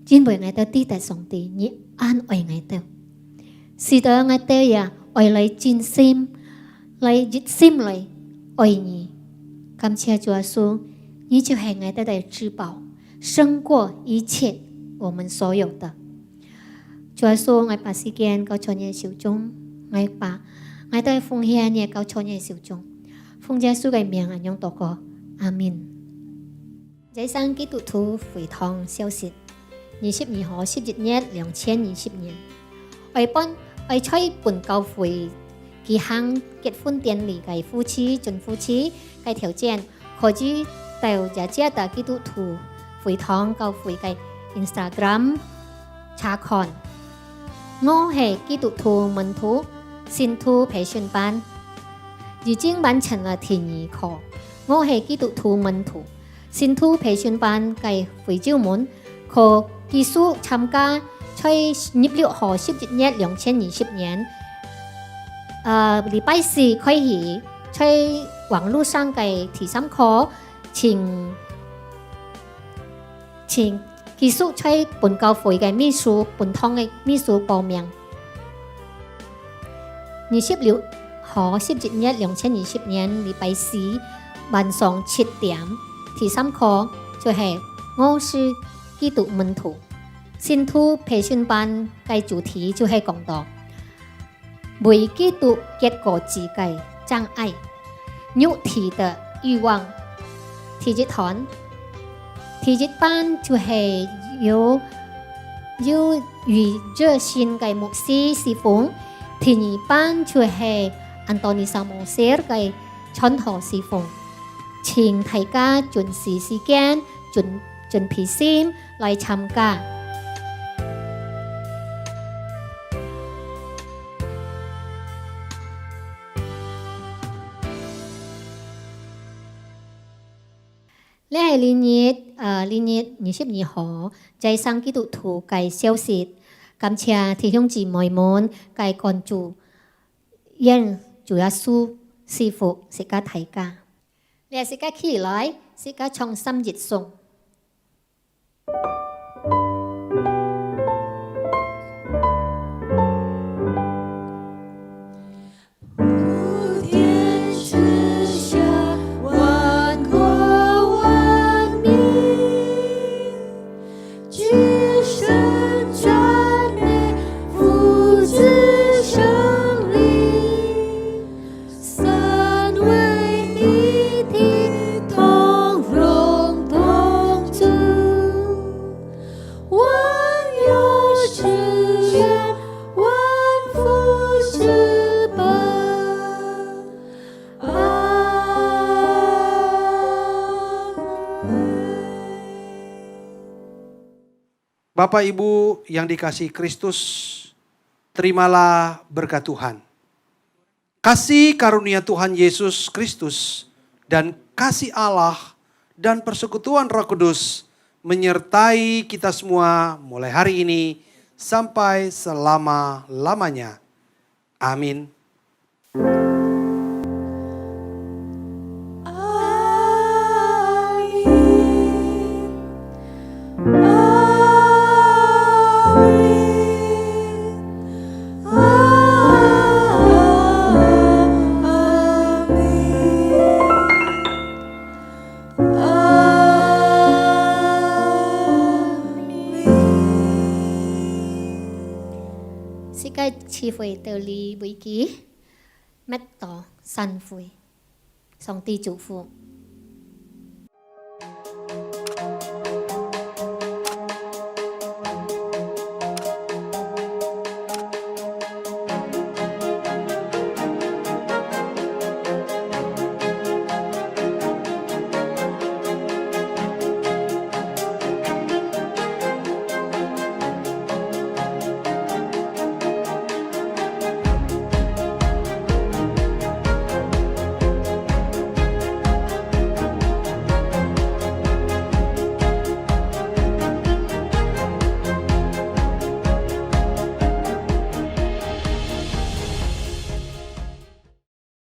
因為我哋知道上帝，你安慰我哋，使得我哋也愛嚟盡心、嚟熱心嚟愛你。感謝主耶穌，你就係我哋嘅至寶，勝過一切我們所有的。主耶穌，我把時間交在你手中，我把我哋奉獻也交在你手中。奉耶穌嘅名，用禱告，阿們。這生基督徒會堂消息，22號11月2020年，我在本教會舉行結婚典禮嘅夫妻、準夫妻嘅條件，可以到這的基督徒會堂教會嘅 Instagram 查看。我係基督徒門徒信徒培訓班。已經完成了第2課，我係基督徒門徒信徒培訓班嘅會招門，可繼續參加在26號11月2020年禮拜4開始在網絡上嘅第3課，請繼續在本教會嘅秘書本堂嘅秘書報名。26號11月2020年禮拜4晚上7點，第3課就係我是基督門徒信徒培訓班嘅主題就係講到為基督結果子嘅障礙、肉體的慾望。第一堂第一班就係有與熱心嘅牧師侍奉，第2班就係安東尼薩牧師嘅傳道侍奉。請大家準時時間、準備心來參加。呢係連日呢日22號，在生基督徒嘅消息，感謝弟兄姊妹們嘅關注，因主耶穌賜福世界大家，你世界起來，世界創心熱送。Bapak Ibu yang dikasihi Kristus, terimalah berkat Tuhan. Kasih karunia Tuhan Yesus Kristus dan kasih Allah dan persekutuan Roh Kudus menyertai kita semua mulai hari ini sampai selama-lamanya. Amin. Chi phơi tờ li bụi ký, mét tỏ săn phơi, song ti chủ phụ.